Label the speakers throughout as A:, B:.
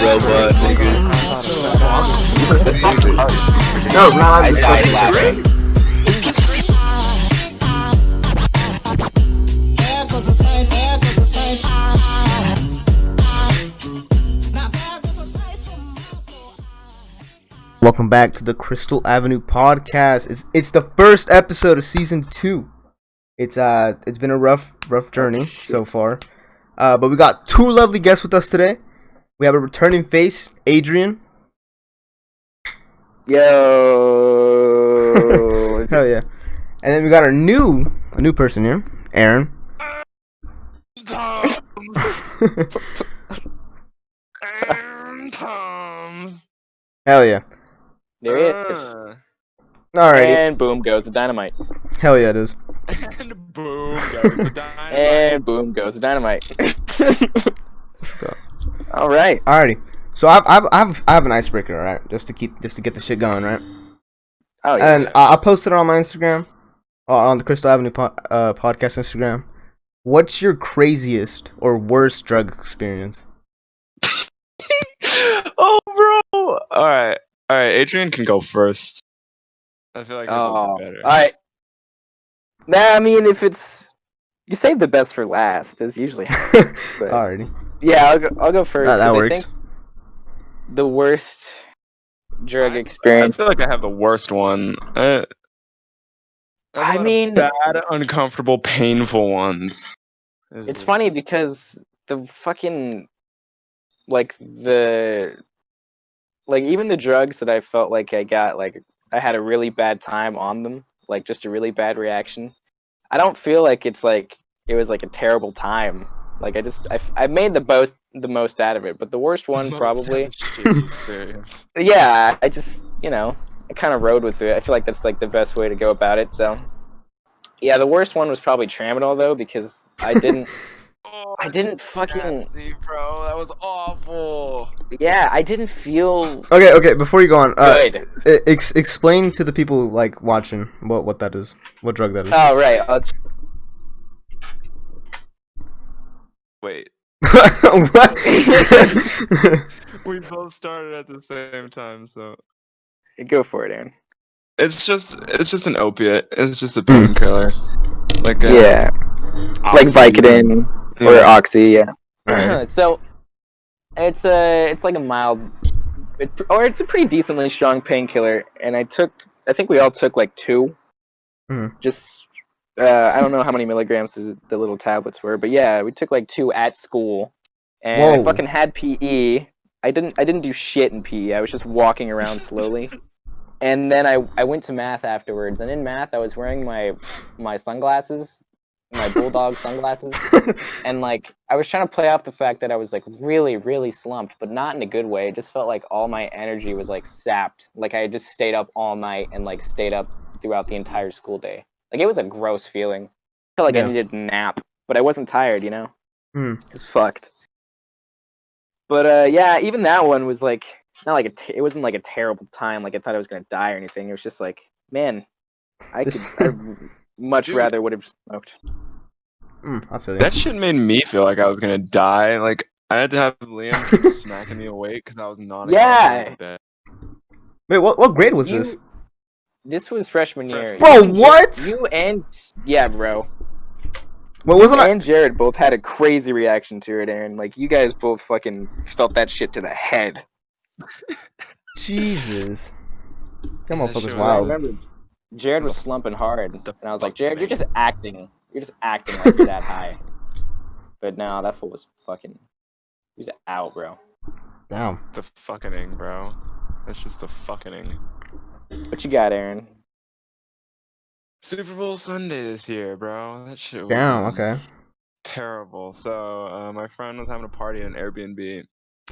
A: go, bud.
B: No, we're not allowed
A: I
B: to
A: died
B: discuss
A: laughing.
B: Welcome back to the Crystal Avenue podcast. It's the first episode of season 2. It's been a rough journey so far, but we got two lovely guests with us today. We have a returning face, Adrian.
C: Yo.
B: Hell yeah! And then we got a new person here, Aaron.
D: Tom's.
B: Hell yeah!
C: There he is.
B: Alrighty.
C: And boom goes the dynamite.
B: Hell yeah, it is.
D: And boom goes the dynamite.
C: And boom goes the dynamite. All right.
B: Alrighty. So I have an icebreaker, alright, just to get the shit going, right?
C: Oh yeah.
B: And I posted it on my Instagram, on the Crystal Avenue podcast Instagram. What's your craziest or worst drug experience?
D: Oh, bro. All right. Adrian can go first. I feel like he's a
C: All
D: bit better.
C: right. Nah, I mean, if it's you save the best for last, is usually how it works, but
B: Alrighty.
C: yeah, I'll go first.
B: That
C: 'cause
B: works.
C: I think the worst drug
D: I
C: experience.
D: feel like I have the worst one.
C: I mean,
D: bad, uncomfortable, painful ones.
C: it's funny because the fucking even the drugs that I felt like I got, like I had a really bad time on them, like just a really bad reaction. I don't feel like it was like a terrible time. Like I made the most out of it, but the worst one probably. Yeah, I just I kind of rode with it. I feel like that's like the best way to go about it. So yeah, the worst one was probably tramadol though, because I didn't fucking
D: nasty, bro. That was awful.
C: I didn't feel
B: Okay. Before you go on,
C: good.
B: Explain to the people like watching what that is, what drug that is.
C: Oh right.
D: Wait.
B: What?
D: We both started at the same time, so
C: Go for it, Aaron.
D: it's just an opiate. It's just a painkiller. Like
C: Yeah, like
D: Oxy.
C: Vicodin or
D: Yeah.
C: Oxy. Yeah.
B: Alright.
C: So it's like a mild, it's a pretty decently strong painkiller, and I think we all took like 2.
B: Mhm.
C: Just I don't know how many milligrams the little tablets were, but yeah, we took like 2 at school, and I
B: Whoa.
C: fucking had PE. I didn't do shit in PE. I was just walking around slowly. And then I went to math afterwards, and in math I was wearing my sunglasses, my bulldog sunglasses, and like I was trying to play off the fact that I was like really, really slumped, but not in a good way. It just felt like all my energy was like sapped. Like I had just stayed up all night and like stayed up throughout the entire school day. Like it was a gross feeling. I felt like
B: Yeah.
C: I needed a nap, but I wasn't tired,
B: Hmm.
C: It's fucked. But yeah, even that one was like not like it wasn't like a terrible time. Like I thought I was gonna die or anything. It was just like, man, I much
D: Dude.
C: rather would have smoked.
B: I feel you.
D: That shit made me feel like I was gonna die. Like I had to have Liam keep smacking me awake because I was nodding
C: Yeah.
D: off in bed.
B: Wait, what grade was this?
C: This was freshman year.
B: Bro,
C: You-
B: what?
C: You and bro.
B: What wasn't I?
C: And Jared both had a crazy reaction to it, Aaron. Like you guys both fucking felt that shit to the head.
B: Jesus. That
D: That
B: motherfucker's
D: shit was
C: I
B: wild.
C: remember Jared was slumping hard, and I was like,
D: fuck,
C: Jared, you're
D: man?
C: just acting. You're just acting like you're that high. But no, that fool was fucking. He was out, bro.
B: Damn.
D: The fucking bro. That's just the fucking.
C: What you got, Aaron?
D: Super Bowl Sunday this year, bro. That shit was
B: Damn. Okay.
D: terrible. So my friend was having a party at an Airbnb,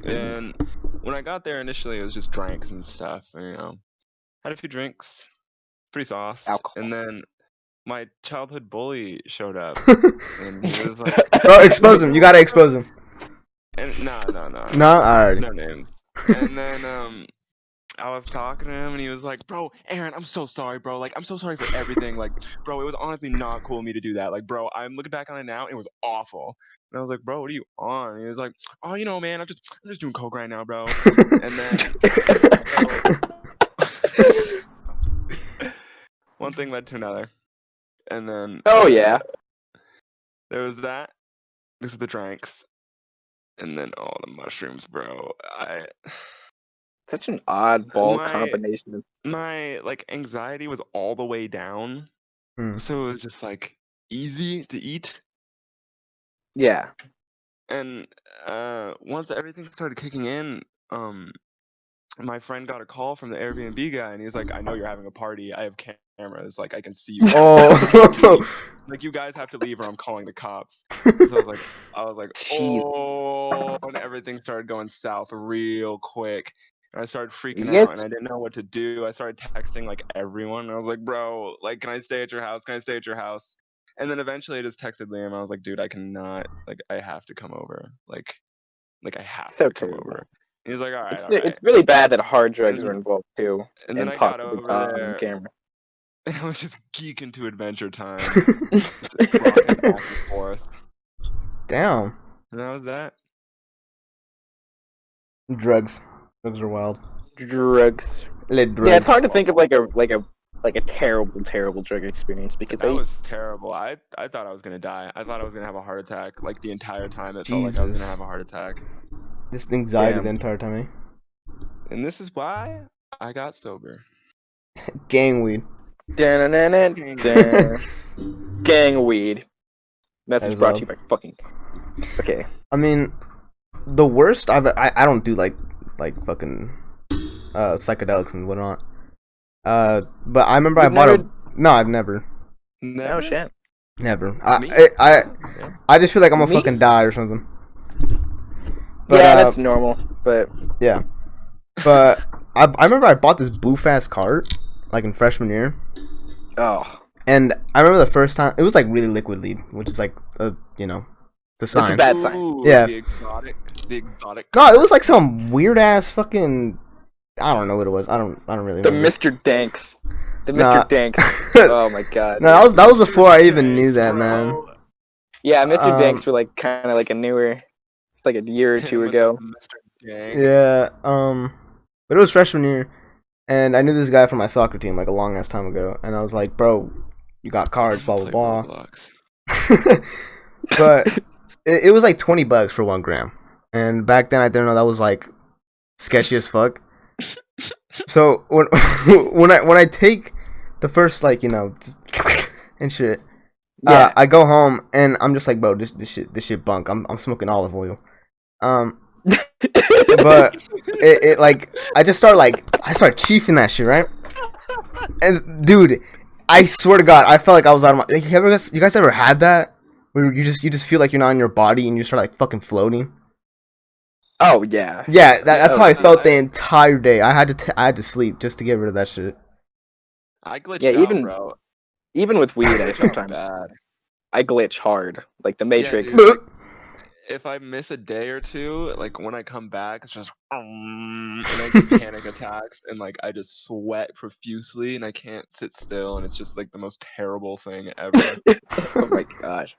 D: and when I got there initially, it was just drinks and stuff. And, had a few drinks, pretty sauce,
C: Alcohol.
D: and then my childhood bully showed up, and he was like,
B: Bro, expose him. You gotta expose him.
D: and no,
B: No. Alright.
D: no names. And then I was talking to him, and he was like, "Bro, Aaron, I'm so sorry, bro. Like, I'm so sorry for everything. Like, bro, it was honestly not cool of me to do that. Like, bro, I'm looking back on it now, it was awful." And I was like, "Bro, what are you on?" And he was like, "Oh, you know, man, I'm just doing coke right now, bro." And then one thing led to another, and then
C: Oh yeah.
D: there was that. This is the drinks, and then all the mushrooms, bro.
C: Such an oddball
D: My
C: combination.
D: my like anxiety was all the way down, so it was just like easy to eat.
C: Yeah.
D: And once everything started kicking in, my friend got a call from the Airbnb guy, and he's like, "I know you're having a party. I have cameras. Like, I can see you.
B: Oh.
D: Like, you guys have to leave, or I'm calling the cops." So I was like,
C: Jeez.
D: "Oh!" And everything started going south real quick. And I started freaking
C: You guys-
D: out, and I didn't know what to do. I started texting like everyone. And I was like, "Bro, like, can I stay at your house? Can I stay at your house?" And then eventually, I just texted Liam. I was like, "Dude, I cannot. Like, I have to come over. Like I have
C: So
D: to come
C: terrible.
D: over." He's like, "All right,
C: It's
D: all right."
C: it's really bad that hard drugs are
D: And-
C: involved too,
D: And then
C: and
D: I got
C: possibly
D: over
C: caught on
D: there,
C: camera.
D: and I was just geeking to Adventure Time, just rocking back and forth,
B: Damn.
D: and that was that.
B: Drugs. Drugs are wild.
C: Drugs.
B: Let drugs.
C: Yeah, it's hard to think of like a terrible drug experience because
D: That was terrible. I thought I was gonna die. I thought I was gonna have a heart attack. Like the entire time, it felt like I was
B: Jesus.
D: gonna have a heart attack.
B: This anxiety
C: Damn.
B: the entire time,
D: And this is why I got sober.
B: Gang weed.
C: Gang weed. Message
B: As
C: brought
B: well.
C: to you by fucking. Okay.
B: I mean, the worst I don't do like fucking psychedelics and whatnot. But I remember
C: You've
B: I bought
C: never-
B: no, I've never.
D: Never.
C: Oh shit.
B: Never.
D: Me?
B: I just feel like I'm gonna
C: Me?
B: fucking die or something. But,
C: Yeah, that's normal. But
B: yeah. But I remember I bought this boof ass cart like in freshman year,
C: oh,
B: and I remember the first time it was like really liquid lead, which is like the
C: That's a
B: sign.
C: bad sign.
D: Ooh,
B: Yeah.
D: The exotic.
B: No, it was like some weird ass fucking. I don't know what it was. I don't really
C: The
B: remember.
C: Mr. Danks. The
B: Nah.
C: Mr. Danks. Oh my god.
B: No, that was before I even knew that, man.
D: Bro.
C: Yeah, Mr.
B: Um,
C: Danks were like kind of like a newer. It's like a year or
D: Hit
C: two
D: him with
C: ago.
D: the Mr. Gang.
B: Yeah. But it was freshman year, and I knew this guy from my soccer team like a long ass time ago, and I was like, bro, you got cards, blah blah
D: Play
B: blah.
D: Roblox.
B: But it was like $20 for 1 gram, and back then I didn't know that was like sketchy as fuck. So when I take the first like just and shit,
C: Yeah.
B: I go home and I'm just like, bro, this shit bunk. I'm smoking olive oil. But it like I start chiefing that shit, right? And dude, I swear to God, I felt like I was out of my. Like, you guys ever had that? Where you just feel like you're not in your body and you start like fucking floating.
C: Oh yeah.
B: Yeah, that's how I felt the
D: I-
B: entire day. I had to sleep just to get rid of that shit.
D: I glitched
C: Yeah,
D: out,
C: even-
D: bro.
C: Even with weed, I
D: It's
C: sometimes
D: bad.
C: I glitch hard, like the Matrix.
D: dude. If I miss a day or two, like when I come back, it's just and I get panic attacks and like I just sweat profusely and I can't sit still and it's just like the most terrible thing ever.
C: Oh my gosh.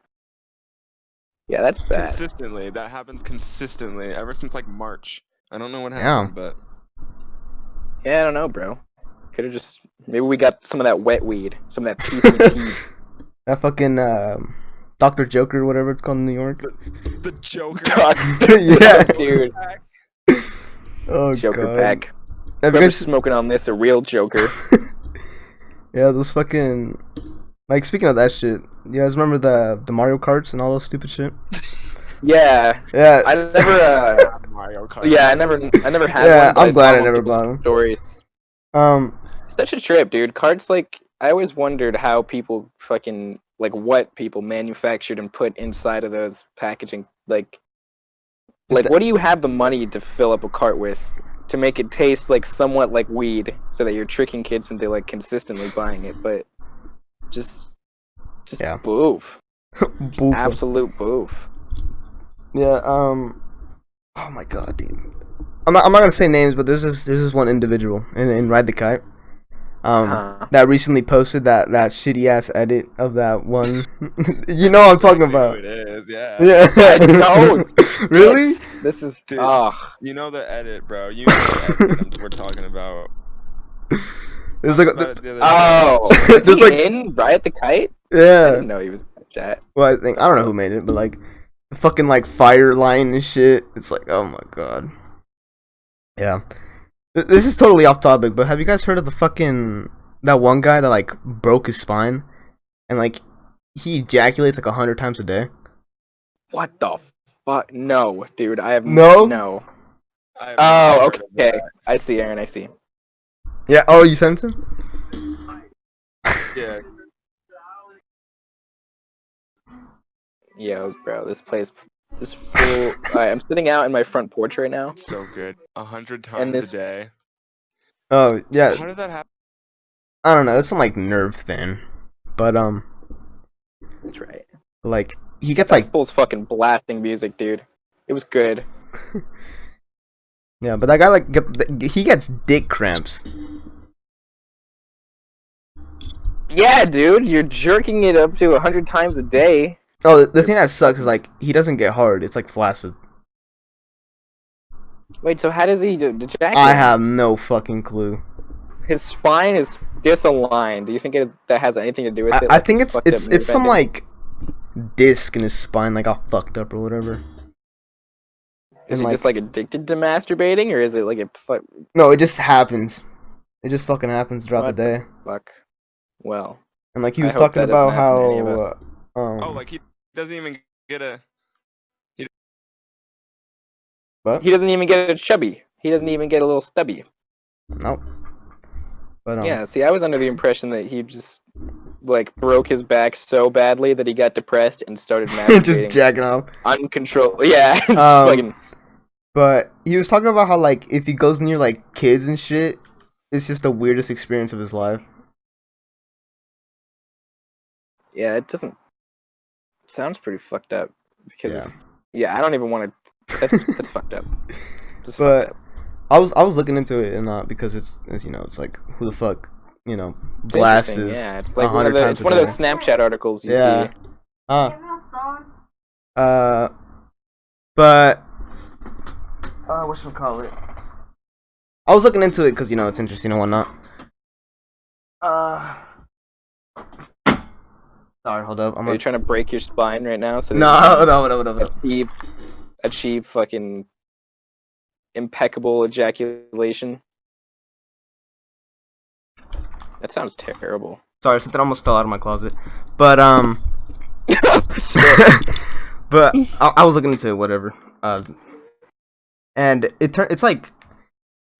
C: Yeah, that's bad.
D: Consistently, that happens consistently ever since like March. I don't know what
B: Yeah.
D: happened, but
C: Yeah, I don't know, bro. Could have just maybe we got some of that wet weed, some of that PCP.
B: That fucking Dr. Joker, whatever it's called in New York.
D: the Joker.
B: Yeah.
C: Dude,
B: Oh
C: Joker
B: god.
C: pack.
B: Have you
C: Whoever's
B: guys?
C: smoking on this, a real Joker.
B: Yeah, those fucking. Like speaking of that shit, you guys remember the Mario Karts and all those stupid shit?
C: Yeah,
B: Yeah.
C: I never.
D: Mario Kart.
C: Yeah, I never had
B: Yeah,
C: one. But
B: I'm glad
C: saw
B: I never
C: people's
B: bought 'em.
C: Stories. Such a trip, dude. Cards, like, I always wondered how people fucking, like, what people manufactured and put inside of those packaging. Like, what do you have the money to fill up a cart with to make it taste like somewhat like weed, so that you're tricking kids into like consistently buying it? But just
B: Yeah.
C: boof,
B: Boofa.
C: absolute boof.
B: Yeah. Oh my god, dude. I'm not gonna say names, but there's this one individual in Ride the Kite, that recently posted that shitty ass edit of that one. You know what I'm talking about?
D: Who it is, yeah.
B: Yeah.
C: I don't.
B: Really?
C: This is
D: Dude,
C: oh.
D: you know the edit, bro. You know the edit we're talking about.
B: There's like
D: About it the other day.
C: Oh,
B: There's
C: is he
B: like-
C: in Riot the Kite? I
B: yeah.
C: didn't know he was in that chat.
B: Well, I don't know who made it, but like the fucking like fire line and shit. It's like, oh my god. Yeah. This is totally off topic, but have you guys heard of that one guy that like broke his spine and like he ejaculates like 100 times a day?
C: What the fuck? No, dude, I have
B: No?
C: no.
D: I have
C: Oh,
D: never heard of
C: okay.
D: that.
C: I see, Aaron. I see.
B: Yeah. Oh, you sent it to him?
D: Yeah.
C: Yo, bro, this place, this fool. Alright, I'm sitting out in my front porch right now.
D: So good. 100
C: And
D: times
C: this-
D: a day.
B: Oh yeah.
D: How does that happen?
B: I don't know. It's some like nerve thing, but
C: That's right.
B: like he gets
C: That
B: like
C: fool's fucking blasting music, dude. It was good.
B: yeah, but that guy like he gets dick cramps.
C: Yeah, dude, you're jerking it up to 100 times a day.
B: Oh, the thing that sucks is like he doesn't get hard. It's like flaccid.
C: Wait, so how does he do?
B: I have no fucking clue.
C: His spine is disaligned. Do you think that has anything to do with it?
B: I
C: Like
B: think
C: his fucked up
B: it's some
C: nerve
B: like disc in his spine like all fucked up or whatever.
C: Is
B: and,
C: he just like addicted to masturbating, or is it like a
B: No, it just happens. It just fucking happens throughout
C: What
B: the day.
C: fuck? Well,
B: And like he
C: I
B: was
C: hope
B: talking
C: that doesn't
B: about
C: happen to any of
B: how
C: us.
D: Oh, like he doesn't even get a.
B: what?
C: he doesn't even get a chubby. He doesn't even get a little stubby.
B: Nope. But
C: Yeah, see, I was under the impression that he just like broke his back so badly that he got depressed and started masturbating
B: just jacking off.
C: uncontrolled. Yeah, just fucking.
B: But he was talking about how like if he goes near like kids and shit, it's just the weirdest experience of his life.
C: Yeah, it doesn't. Sounds pretty fucked up. Because
B: Yeah.
C: yeah, I don't even want to. That's fucked up. Just
B: But
C: fucked up.
B: I was looking into it and because it's you know it's like who the fuck
C: It's
B: blasts
C: interesting,
B: is
C: yeah, it's like
B: 100 times
C: it's
B: a
C: one of
B: day.
C: those Snapchat articles you
B: Yeah.
C: see.
B: But whatchamacallit? I was looking into it because it's interesting and whatnot. Sorry, hold up.
C: Are you trying to break your spine right now? So that
B: No.
C: you can achieve fucking impeccable ejaculation. That sounds terrible.
B: Sorry, something almost fell out of my closet. But but I was looking into it, whatever. And it's like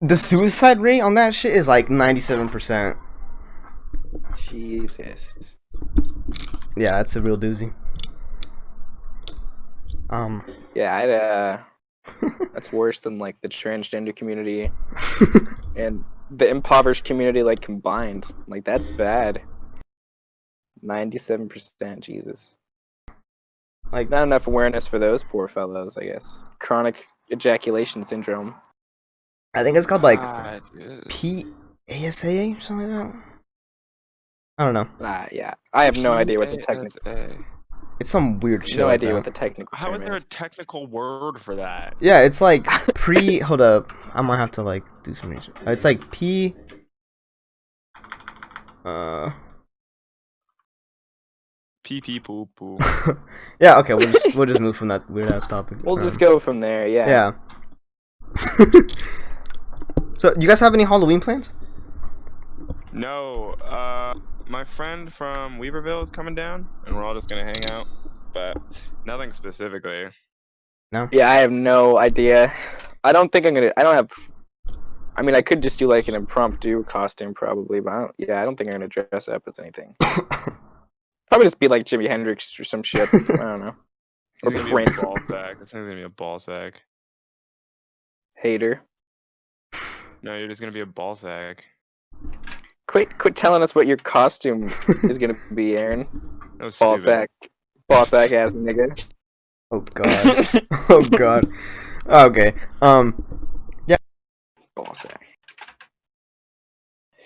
B: the suicide rate on that shit is like 97%.
C: Jesus.
B: Yeah, that's a real doozy.
C: Yeah, that's worse than like the transgender community and the impoverished community like combined. Like that's bad. 97%, Jesus.
B: like
C: Not enough awareness for those poor fellows, I guess. Chronic ejaculation syndrome.
B: I think it's called like
D: dude.
B: PASA or something like that. I don't know.
C: Yeah. I have no idea what the technical.
D: PASA.
B: It's some weird shit.
C: No
B: like
C: idea
B: that.
C: what the technical
D: How is
C: term
D: there a
C: is.
D: technical word for that?
B: Yeah, it's like hold up. I might have to like do some research. It's like P
D: Pee pee poo poo.
B: yeah, okay, we'll just move from that weird ass topic.
C: We'll just go from there, yeah.
B: Yeah. So, you guys have any Halloween plans?
D: No, my friend from Weaverville is coming down, and we're all just gonna hang out, but nothing specifically.
C: Yeah, I have no idea. I don't think I'm gonna. I don't have. I mean, I could just do like an impromptu costume probably, but I don't think I'm gonna dress up as anything. Probably just be like Jimi Hendrix or some shit. I don't know. Or
D: He's gonna
C: Prince.
D: be a ball sack. This thing's gonna be a ball sack.
C: Hater.
D: No, you're just gonna be a ball sack.
C: Quit telling us what your costume is gonna be, Aaron.
D: That was
C: Ball
D: stupid.
C: sack ass nigga.
B: Oh god. Oh god. Okay. Yeah.
C: ball sack.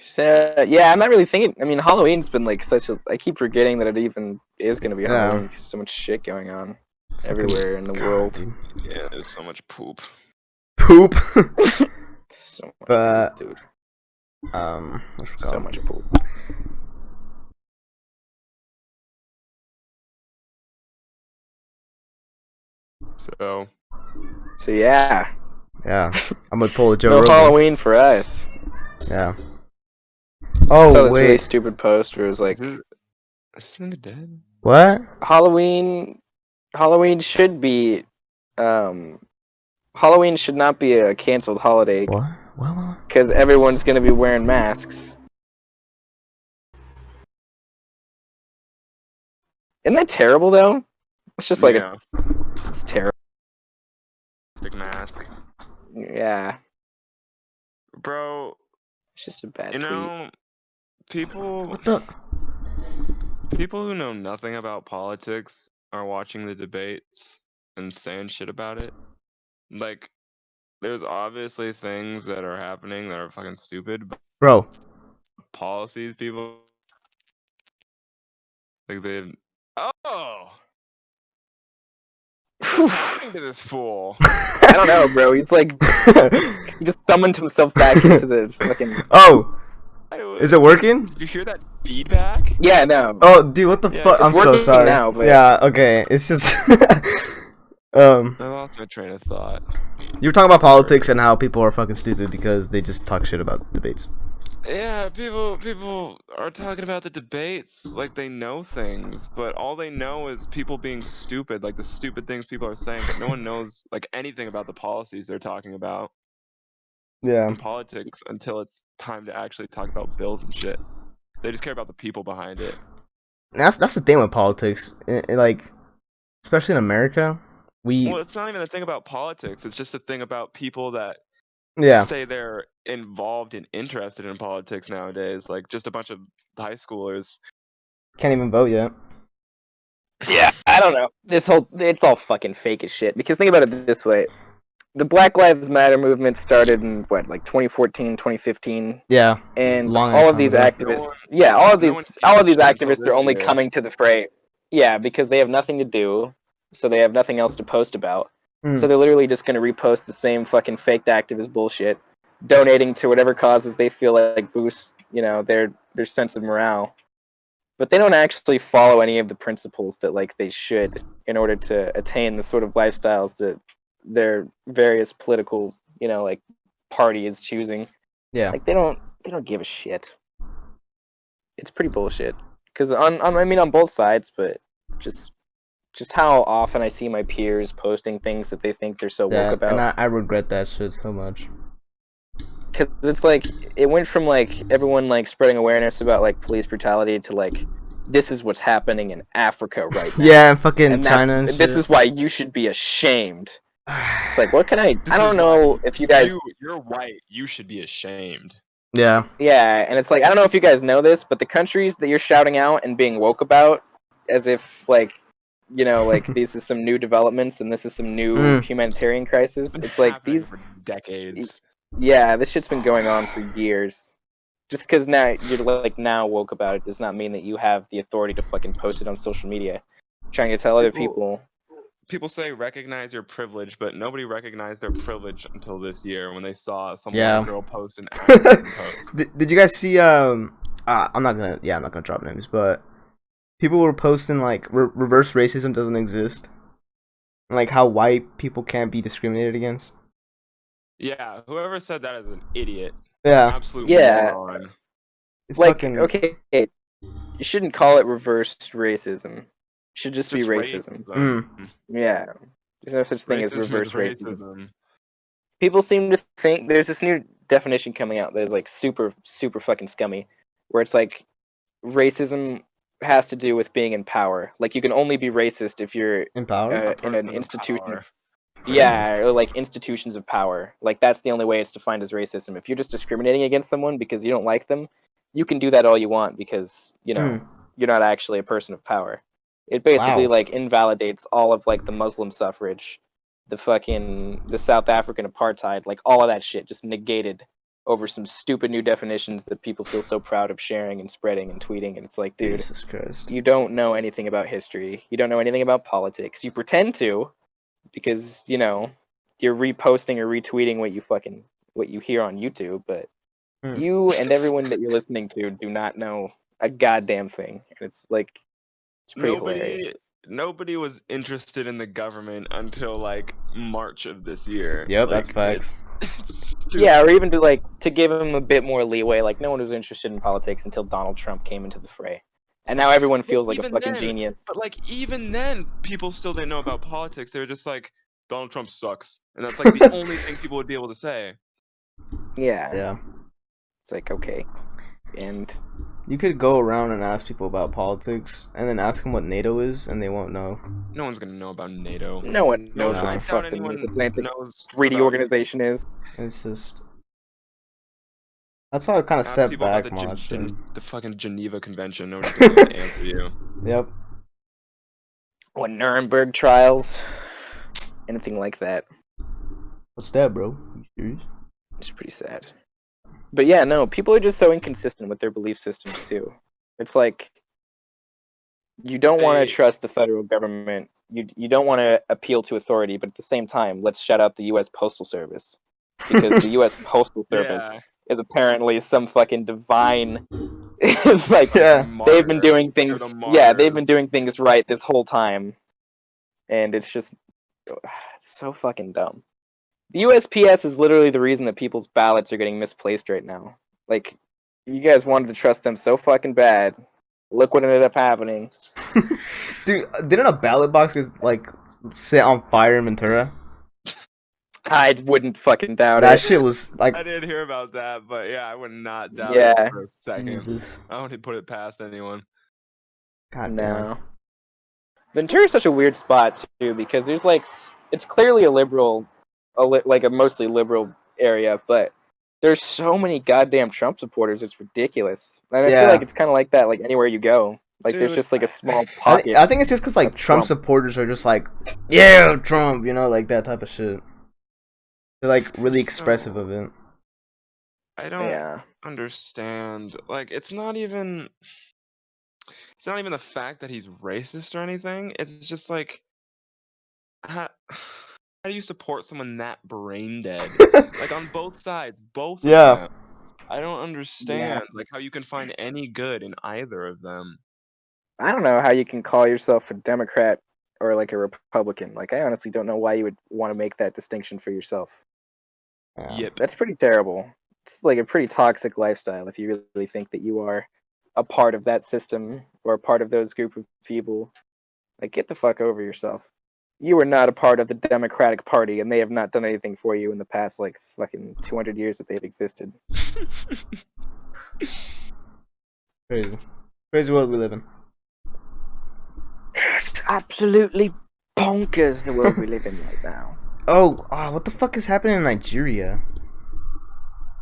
C: So yeah, I'm not really thinking. I mean, Halloween's been like such a. I keep forgetting that it even is gonna be Halloween. 'Cause so much shit going on everywhere in the world.
B: Dude.
D: Yeah, there's so much poop.
B: Poop.
C: So much
B: But
C: poop, dude.
B: I forgot.
C: So much poop.
D: So
C: Yeah,
B: Yeah, I'm gonna pull a Joe
C: no
B: Rogan.
C: Halloween for us.
B: Yeah.
C: I
B: Oh
C: saw this really
B: wait,
C: stupid post where it was like,
D: is this nigga dead?
B: what?
C: Halloween should be, Halloween should not be a canceled holiday
B: What? What?
C: because everyone's gonna be wearing masks. Isn't that terrible though? It's just like
D: Yeah,
C: it's terrible.
D: stick mask,
C: Yeah,
D: bro.
C: it's just a bad
D: You
C: tweet.
D: know, people
B: What the?
D: who know nothing about politics are watching the debates and saying shit about it. Like, there's obviously things that are happening that are fucking stupid, but
B: Bro.
D: policies people like they. Oh, what's happening to this fool?
C: I don't know, bro. He's like, he just summoned himself back into the fucking.
B: Oh, is it working?
D: Did you hear that feedback?
C: Yeah, no.
B: Oh, dude, what the
D: Yeah,
B: fuck?
D: it's
B: I'm so
C: working
B: sorry.
C: now, but-
B: Yeah, okay. It's just
D: I lost my train of thought.
B: you were talking about politics and how people are fucking stupid because they just talk shit about debates.
D: Yeah, people are talking about the debates like they know things, but all they know is people being stupid, like the stupid things people are saying, but no one knows like anything about the policies they're talking about
B: Yeah.
D: in politics until it's time to actually talk about bills and shit. They just care about the people behind it.
B: That's the thing with politics. Like, especially in America,
D: Well, it's not even a thing about politics. It's just a thing about people that say they're involved and interested in politics nowadays. Like just a bunch of high schoolers.
B: Can't even vote yet.
C: Yeah, I don't know. It's all fucking fake as shit. Because think about it this way. The Black Lives Matter movement started in, what, like 2014, 2015?
B: Yeah.
C: And
B: Long
C: all
B: ass
C: of these
B: time ago.
C: activists, all of
D: no one
C: these
D: gave a shit until
C: activists are
D: this
C: only
D: year.
C: coming to the fray. Yeah, because they have nothing to do, so they have nothing else to post about. So they're literally just going to repost the same fucking faked activist bullshit, donating to whatever causes they feel like boost, their sense of morale. But they don't actually follow any of the principles that like they should in order to attain the sort of lifestyles that their various political, like party is choosing.
B: Yeah.
C: Like they don't give a shit. It's pretty bullshit. Because on both sides, but just how often I see my peers posting things that they think they're so woke about.
B: And I regret that shit so much.
C: Because it's like it went from like everyone like spreading awareness about like police brutality to like this is what's happening in Africa right now.
B: Yeah, and fucking
C: And
B: China and shit.
C: this is why you should be ashamed. It's like, what can I don't know if you guys.
D: You're white. You should be ashamed.
B: Yeah.
C: Yeah, and it's like I don't know if you guys know this, but the countries that you're shouting out and being woke about, as if like, like this is some new developments and this is some new humanitarian crisis. It's like these
D: for decades.
C: Yeah, this shit's been going on for years. Just because now you're like now woke about it does not mean that you have the authority to fucking post it on social media, trying to tell other people.
D: People say recognize your privilege, but nobody recognized their privilege until this year when they saw some
B: Yeah.
D: white girl post an activism post.
B: Did you guys see I'm not gonna drop names, but people were posting like reverse racism doesn't exist, and, like how white people can't be discriminated against.
D: Yeah, whoever said that is an idiot.
B: Yeah.
D: Absolute moron.
B: It's
C: like
B: fucking
C: okay, you shouldn't call it reverse racism. It should just be racism. Yeah, there's no such thing as reverse racism. People seem to think there's this new definition coming out that is like super fucking scummy, where it's like racism has to do with being in power. Like you can only be racist if you're
B: in power.
C: in an institution. Yeah, or like institutions of power. Like that's the only way it's defined as racism. If you're just discriminating against someone because you don't like them, you can do that all you want because you're not actually a person of power. It basically like invalidates all of like the Muslim suffrage, the South African apartheid, like all of that shit just negated over some stupid new definitions that people feel so proud of sharing and spreading and tweeting. And it's like, dude,
B: Jesus Christ.
C: you don't know anything about history. You don't know anything about politics. You pretend to, because you're reposting or retweeting what you hear on YouTube, but you and everyone that you're listening to do not know a goddamn thing. And it's like, it's pretty hilarious.
D: Nobody was interested in the government until like March of this year.
B: Yep,
D: like,
B: that's facts.
D: It's
C: Yeah, or even to give him a bit more leeway, like no one was interested in politics until Donald Trump came into the fray. And now everyone feels like a fucking genius.
D: But like even then, people still didn't know about politics. They were just like, Donald Trump sucks, and that's like the only thing people would be able to say.
C: Yeah.
B: Yeah.
C: It's like, okay. And
B: you could go around and ask people about politics, and then ask them what NATO is, and they won't know.
D: No one's gonna know about NATO.
C: No one knows
B: No.
C: what the fuck the North Atlantic
D: knows
C: Treaty
D: about-
C: Organization is.
B: It's just... That's why I kind of
D: Ask
B: stepped
D: people about
B: back much.
D: the fucking Geneva Convention. No one's gonna answer you.
B: Yep.
C: What, Nuremberg trials? Anything like that.
B: What's that, bro? You serious?
C: It's pretty sad. But yeah, no, people are just so inconsistent with their belief systems too. It's like you don't want to trust the federal government. You don't want to appeal to authority, but at the same time, let's shout out the U.S. Postal Service, because the U.S. Postal Service is apparently some fucking divine. Like,
B: yeah,
C: they've been doing things. Yeah, they've been doing things right this whole time, and it's just so fucking dumb. The USPS is literally the reason that people's ballots are getting misplaced right now. Like, you guys wanted to trust them so fucking bad. Look what ended up happening.
B: Dude, didn't a ballot box just, like, sit on fire in Ventura?
C: I wouldn't fucking doubt
B: that
C: it.
B: Shit was, like...
D: I did hear about that, but yeah, I would not doubt
C: Yeah.
D: it for a second.
B: Jesus.
D: I wouldn't put it past anyone.
B: God damn.
C: No. Ventura's such a weird spot, too, because there's, like... It's clearly a liberal... like a mostly liberal area, but there's so many goddamn Trump supporters, it's ridiculous. And I feel like it's kind of like that, like anywhere you go. Like,
D: dude,
C: there's just like a small pocket.
B: I think it's just because like Trump supporters are just like, yeah, Trump, you know, like that type of shit. They're like really expressive of it.
D: I don't understand. Like, it's not even the fact that he's racist or anything. It's just like, how do you support someone that brain dead? Like, on both sides, both of them. I don't understand like how you can find any good in either of them.
C: I don't know how you can call yourself a Democrat or like a Republican. Like, I honestly don't know why you would want to make that distinction for yourself.
D: Yep.
C: That's pretty terrible. It's like a pretty toxic lifestyle if you really think that you are a part of that system or a part of those group of people. Like, get the fuck over yourself. You are not a part of the Democratic Party, and they have not done anything for you in the past, like, fucking 200 years that they've existed.
B: Crazy. Crazy world we live in.
C: It's absolutely bonkers, the world we live in right now.
B: Oh, what the fuck is happening in Nigeria?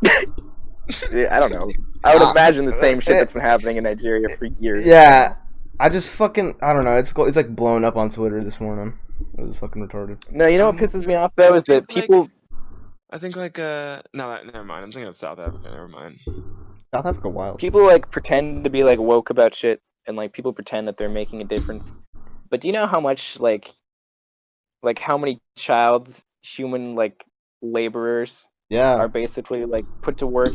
C: I don't know. I would imagine the same shit that's been happening in Nigeria for years.
B: Yeah. I just fucking... I don't know. It's like blowing up on Twitter this morning. It was fucking retarded.
C: No, you know what pisses me off, though, is that people...
D: I think, like, no, never mind. I'm thinking of South Africa. Never mind.
B: South Africa wild.
C: People, like, pretend to be, like, woke about shit, and, like, people pretend that they're making a difference. But do you know how much, like how many human, like, laborers are basically, like, put to work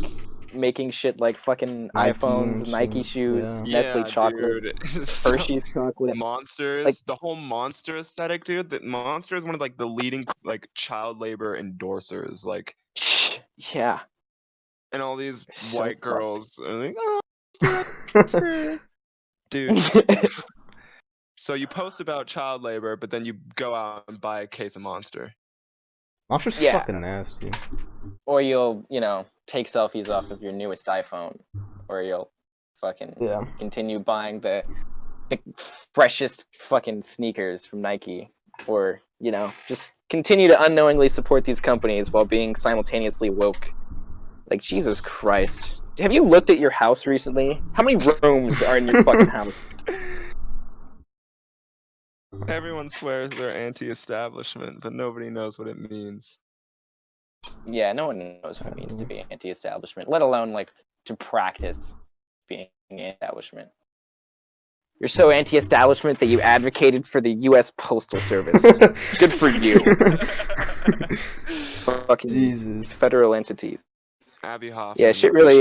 C: making shit like fucking
B: Nike
C: iPhones, Nike shoes, Nestle chocolate, Hershey's chocolate.
D: Monsters, like, the whole Monster aesthetic, dude. That Monster is one of like the leading like child labor endorsers, like.
C: Yeah.
D: And all these white girls are like, oh, dude. So you post about child labor, but then you go out and buy a case of Monster.
B: Monster's fucking nasty.
C: Or you'll, take selfies off of your newest iPhone. Or you'll fucking continue buying the freshest fucking sneakers from Nike. Or, just continue to unknowingly support these companies while being simultaneously woke. Like, Jesus Christ. Have you looked at your house recently? How many rooms are in your fucking house?
D: Everyone swears they're anti-establishment, but nobody knows what it means.
C: Yeah, no one knows what it means to be anti-establishment, let alone like to practice being anti-establishment. You're so anti-establishment that you advocated for the U.S. Postal Service. Good for you. Fucking
B: Jesus.
C: federal entities.
D: Abby Hoffman.
C: Yeah, shit really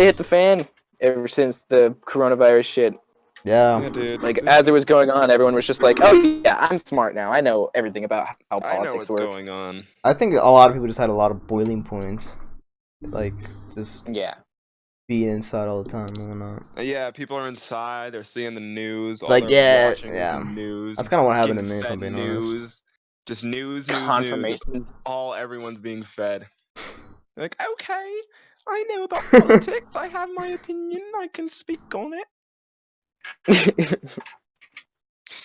C: hit the fan ever since the coronavirus shit.
B: Yeah.
D: Dude.
C: Like, as it was going on, everyone was just like, oh yeah, I'm smart now. I know everything about how
D: I know
C: politics
D: what's
C: works.
D: going on.
B: I think a lot of people just had a lot of boiling points. Like, just
C: Yeah.
B: being inside all the time and whatnot.
D: Yeah, people are inside. They're seeing the news. All
B: like,
D: they're
B: yeah,
D: watching
B: yeah.
D: is the news.
B: That's kind of what happened to
D: getting
B: me, if I'm
D: fed
B: being honest.
D: news. Just news.
C: Confirmation.
D: All everyone's being fed. Like, okay, I know about politics. I have my opinion. I can speak on it.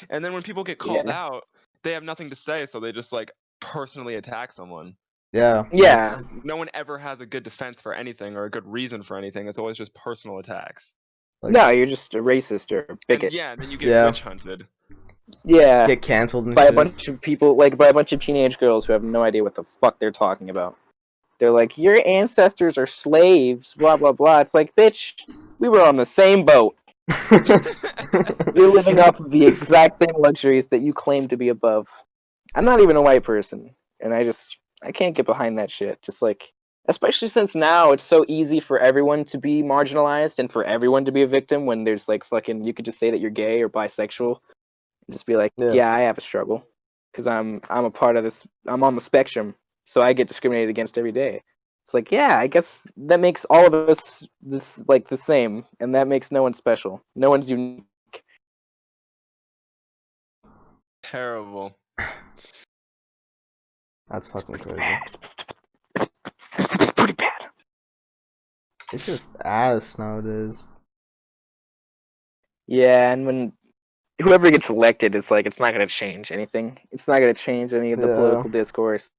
D: And then when people get called out, they have nothing to say, so they just like personally attack someone.
B: Yeah.
C: Yeah.
D: No one ever has a good defense for anything or a good reason for anything. It's always just personal attacks.
B: Like,
C: No, you're just a racist or a bigot.
D: And yeah, then you get
B: Yeah.
D: witch hunted.
C: Yeah.
B: get canceled and
C: By a
B: shit.
C: bunch of people, like by a bunch of teenage girls who have no idea what the fuck they're talking about. They're like, your ancestors are slaves, blah blah blah. It's like, bitch, we were on the same boat. You're living off of the exact same luxuries that you claim to be above. I'm not even a white person, and I can't get behind that shit. Just like, especially since now it's so easy for everyone to be marginalized and for everyone to be a victim when there's like fucking, you could just say that you're gay or bisexual and just be like, yeah, I have a struggle because I'm a part of this. I'm on the spectrum, so I get discriminated against every day. It's like, yeah, I guess that makes all of us this like the same, and that makes no one special. No one's unique.
D: Terrible.
B: That's fucking crazy.
C: It's pretty bad.
B: It's just ass nowadays.
C: Yeah, and when whoever gets elected, it's like it's not going to change anything. It's not going to change any of the political discourse.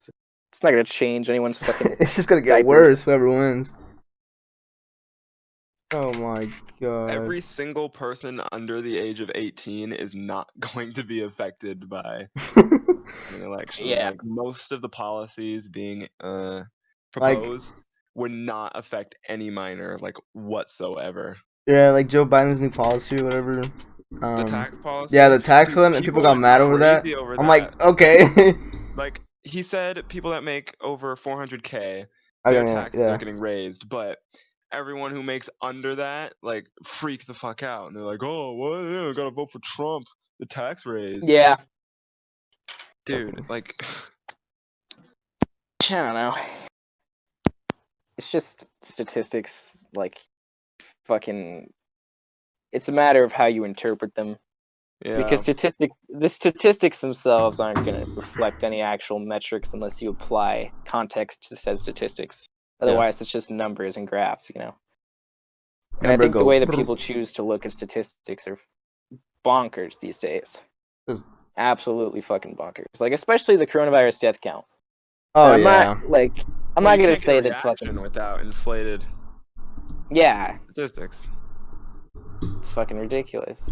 C: It's not going to change anyone's fucking.
B: It's just gonna get
C: diapers.
B: worse. Whoever wins. Oh my god.
D: Every single person under the age of 18 is not going to be affected by an election.
C: Yeah.
D: Like most of the policies being proposed would not affect any minor like whatsoever.
B: Yeah, like Joe Biden's new policy or whatever.
D: The tax policy.
B: Yeah, the tax
D: Dude,
B: one, and people got mad over that.
D: over
B: I'm
D: that.
B: like, okay.
D: Like he said, people that make over 400K,
B: I
D: their
B: mean,
D: taxes
B: yeah.
D: are getting raised, but everyone who makes under that like freaks the fuck out, and they're like, "Oh, what? Yeah, I gotta vote for Trump. The tax raise."
C: Yeah.
D: Dude, like,
C: I don't know. It's just statistics, like, fucking. It's a matter of how you interpret them.
D: yeah.
C: Because the statistics themselves aren't going to reflect any actual metrics unless you apply context to said statistics. Otherwise, it's just numbers and graphs, you know. And I think the way that people choose to look at statistics are bonkers these days. Absolutely fucking bonkers. Like, especially the coronavirus death count.
B: Oh,
C: I'm
B: yeah.
C: I'm not gonna say that fucking
D: without inflated.
C: Yeah.
D: Statistics.
C: It's fucking ridiculous.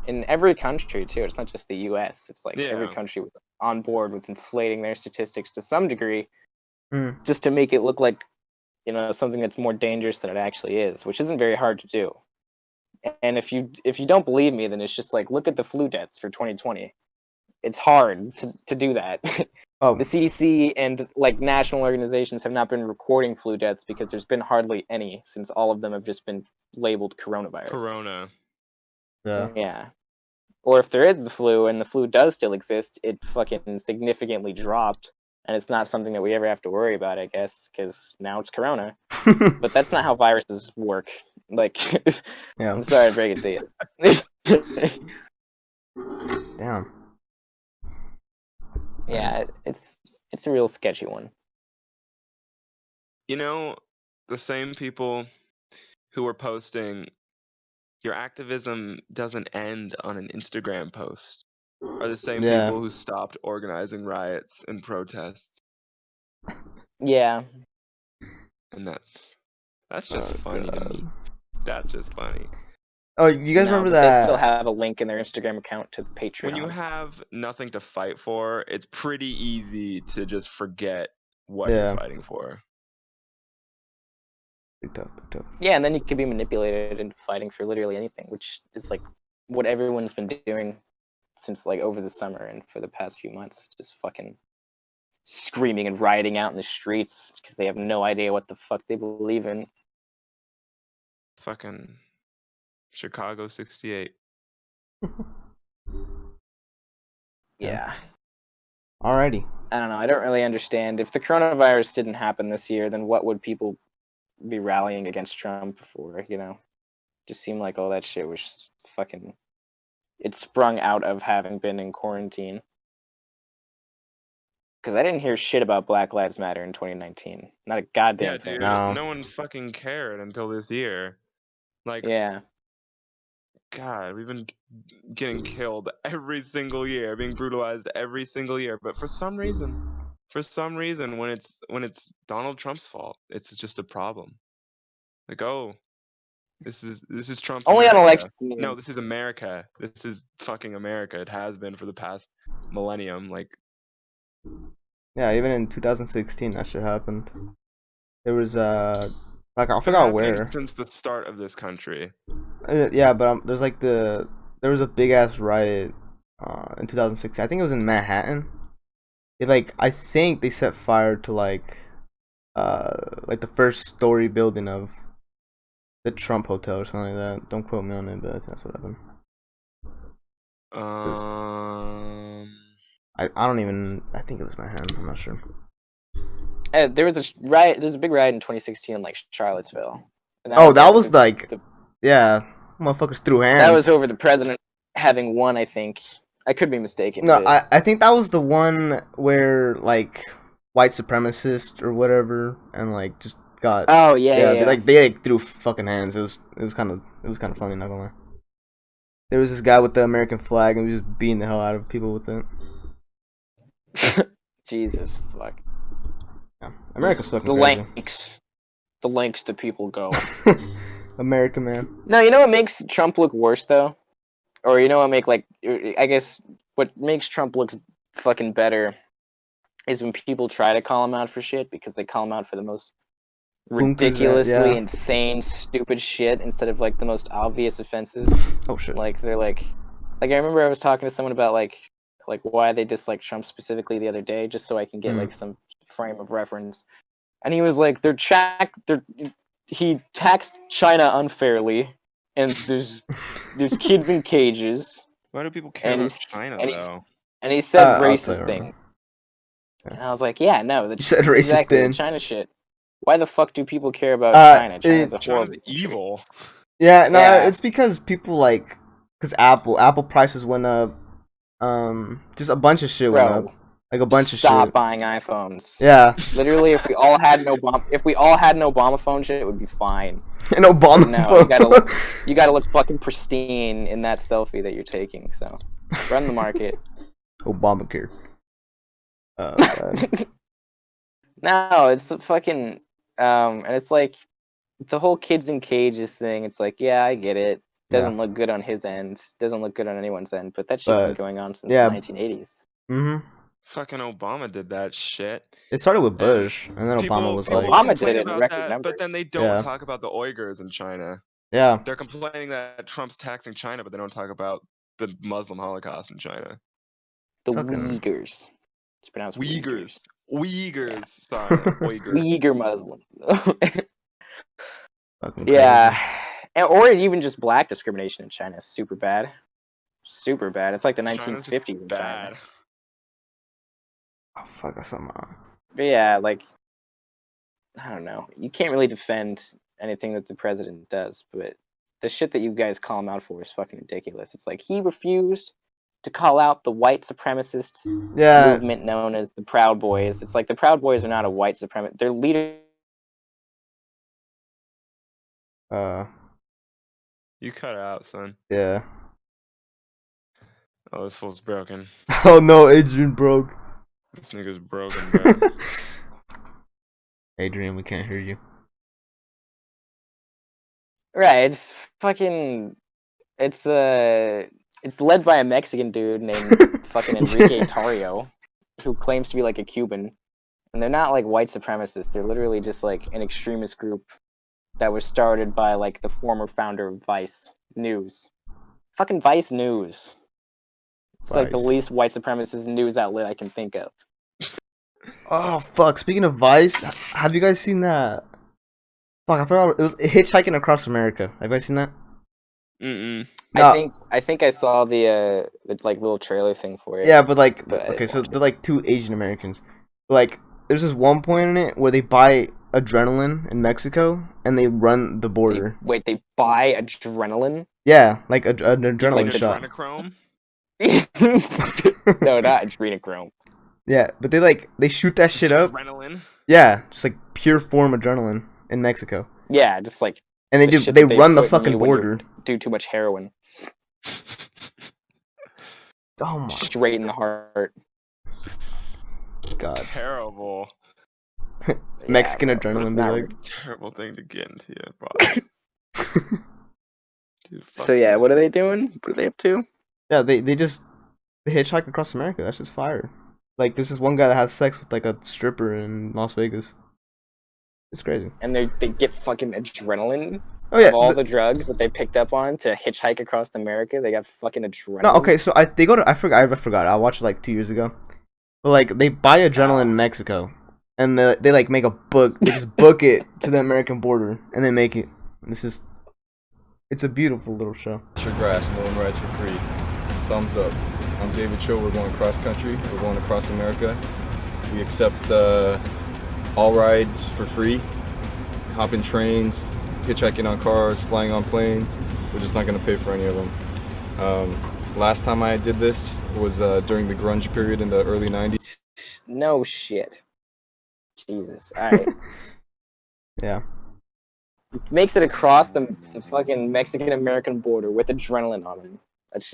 C: In every country too. It's not just the U.S. It's like every country was on board with inflating their statistics to some degree, just to make it look like, you know, something that's more dangerous than it actually is, which isn't very hard to do. And if you don't believe me, then it's just like, look at the flu deaths for 2020. It's hard to do that. The CDC and like national organizations have not been recording flu deaths because there's been hardly any, since all of them have just been labeled coronavirus.
D: Corona.
C: Yeah. Or if there is the flu and the flu does still exist, it fucking significantly dropped, and it's not something that we ever have to worry about, I guess, because now it's corona. But that's not how viruses work. Like, I'm sorry to break it to you.
B: Damn.
C: Yeah, it's a real sketchy one.
D: You know, the same people who were posting, "Your activism doesn't end on an Instagram post," are the same people who stopped organizing riots and protests.
C: Yeah.
D: And that's just funny to me. That's just funny.
B: Oh, you guys
C: No,
B: remember
C: but they still
B: that?
C: have a link in their Instagram account to the
D: When you
C: Patreon.
D: have nothing to fight for, it's pretty easy to just forget what you're
B: Yeah.
D: fighting for.
B: Big tough.
C: Yeah, and then you can be manipulated into fighting for literally anything, which is like what everyone's been doing since like over the summer and for the past few months, just fucking screaming and rioting out in the streets because they have no idea what the fuck they believe in.
D: Fucking Chicago 68.
C: Yeah.
B: Alrighty.
C: I don't know. I don't really understand. If the coronavirus didn't happen this year, then what would people be rallying against Trump for? You know, just seemed like all that shit was fucking. It sprung out of having been in quarantine. Because I didn't hear shit about Black Lives Matter in 2019. Not a goddamn
D: Yeah,
C: thing.
D: dude.
B: No.
D: No one fucking cared until this year. Like,
C: Yeah.
D: God, we've been getting killed every single year, being brutalized every single year. But for some reason, when it's Donald Trump's fault, it's just a problem. Like, oh, this is Trump's
C: Only on election.
D: America. No, this is America. This is fucking America. It has been for the past millennium. Like,
B: Yeah, even in 2016, that shit happened. There was like I
D: it's been
B: forgot
D: happening
B: where.
D: since the start of this country.
B: Yeah, but there's like there was a big ass riot in 2016. I think it was in Manhattan. I think they set fire to like the first story building of the Trump Hotel or something like that. Don't quote me on it, but I think that's what happened. I don't even. I think it was Manhattan. I'm not sure.
C: There was a riot. There was a big riot in 2016 in like Charlottesville. And
B: That
C: over
B: was like, yeah, motherfuckers threw hands.
C: that was over the president having won. I think I could be mistaken.
B: No,
C: but
B: I think that was the one where like white supremacists or whatever, and like just got.
C: Oh yeah.
B: They threw fucking hands. It was kind of funny. Not gonna lie. There was this guy with the American flag, and he was just beating the hell out of people with it.
C: Jesus fuck.
B: Yeah, America's fucking
C: The lengths that people go.
B: America, man.
C: No, you know what makes Trump look worse though, or you know what I guess what makes Trump look fucking better is when people try to call him out for shit because they call him out for the most ridiculously insane, stupid shit instead of like the most obvious offenses.
B: Oh shit.
C: Like they're like I remember I was talking to someone about like why they dislike Trump specifically the other day, just so I can get like some frame of reference. And he was like, he taxed China unfairly, and there's kids in cages.
D: Why do people care about China though?
C: And he said
B: racist
C: thing. Yeah. And I was like, yeah, no,
B: you said racist
C: exactly
B: thing.
C: The China shit. Why the fuck do people care about China?
D: China's evil.
B: Yeah, no, it's because people because Apple prices went up. Just a bunch of shit went up. Like a bunch of shit.
C: Stop buying iPhones.
B: Yeah.
C: Literally, if we all had an Obama phone shit, it would be fine.
B: An Obama phone.
C: You gotta look fucking pristine in that selfie that you're taking. So, run the market.
B: Obamacare.
C: No, it's the fucking and it's like the whole kids in cages thing. It's like, yeah, I get it. Doesn't look good on his end. Doesn't look good on anyone's end. But that shit's been going on since the 1980s.
B: Mm-hmm.
D: Fucking Obama did that shit.
B: It started with Bush, and then Obama was like...
C: Obama did it in record numbers.
D: But then they don't talk about the Uyghurs in China.
B: Yeah.
D: They're complaining that Trump's taxing China, but they don't talk about the Muslim Holocaust in China.
C: The Uyghurs. It's pronounced
D: Uyghurs.
C: Yeah.
D: Sorry, Uyghur.
C: Uyghur Muslim.
B: Yeah.
C: Or even just black discrimination in China is super bad. Super bad. It's like the 1950s in China.
B: Oh, fuck, that's something wrong.
C: But yeah, like, I don't know. You can't really defend anything that the president does, but the shit that you guys call him out for is fucking ridiculous. It's like he refused to call out the white supremacist movement known as the Proud Boys. It's like the Proud Boys are not a white supremacist. Their leader...
D: You cut out, son.
B: Yeah.
D: Oh, this fool's broken.
B: Oh no, Adrian broke.
D: This nigga's broken, bro.
B: Adrian, we can't hear you.
C: Right, it's fucking... It's led by a Mexican dude named fucking Enrique Tarrio, who claims to be like a Cuban, and they're not like white supremacists. They're literally just like an extremist group that was started by like the former founder of Vice News. Fucking Vice News. It's like the
B: Vice.
C: least white supremacist news outlet I can think of.
B: Oh fuck! Speaking of Vice, have you guys seen that? Fuck, I forgot. It was Hitchhiking Across America. Have you guys seen that?
D: Mm-mm.
B: No.
C: I think I saw the like little trailer thing for it.
B: Yeah, but like,
C: But I
B: okay,
C: didn't
B: so
C: watch
B: they're like two Asian Americans. Like, there's this one point in it where they buy adrenaline in Mexico and they run the border.
C: They buy adrenaline?
B: Yeah, like an
D: You
B: adrenaline
D: mean
B: shot.
D: adrenochrome?
C: No, not adrenochrome.
B: Yeah, but they shoot that shit up.
D: Adrenaline.
B: Yeah, just like pure form adrenaline in Mexico,
C: Yeah, just like
B: and
C: the shit
B: they
C: that they
B: run the
C: put in
B: fucking
C: you when you
B: border.
C: do too much heroin.
B: Oh my
C: Straight in the heart.
B: god,
D: Terrible.
B: Mexican
C: Yeah, bro,
B: adrenaline
C: it's
B: be
C: not
B: like.
D: Terrible thing to get into your body. Dude,
C: So yeah, what are they doing? What are they up to?
B: Yeah, they hitchhike across America. That's just fire. Like, there's this one guy that has sex with like a stripper in Las Vegas. It's crazy.
C: And they get fucking adrenaline
B: Oh yeah.
C: of all the drugs that they picked up on to hitchhike across America. They got fucking adrenaline.
B: No, okay. So they go to. I forgot. I watched it like 2 years ago. But like they buy adrenaline in Mexico, and they like make a book. They just book it to the American border, and they make it. It's a beautiful little show.
A: Your grass, no one rides for free. Thumbs up. I'm David Cho. We're going cross country. We're going across America. We accept all rides for free. Hop in trains, hitchhiking on cars, flying on planes. We're just not going to pay for any of them. Last time I did this was during the grunge period in the early 90s.
C: No shit. Jesus. Alright.
B: Yeah.
C: Makes it across the fucking Mexican-American border with adrenaline on him. That's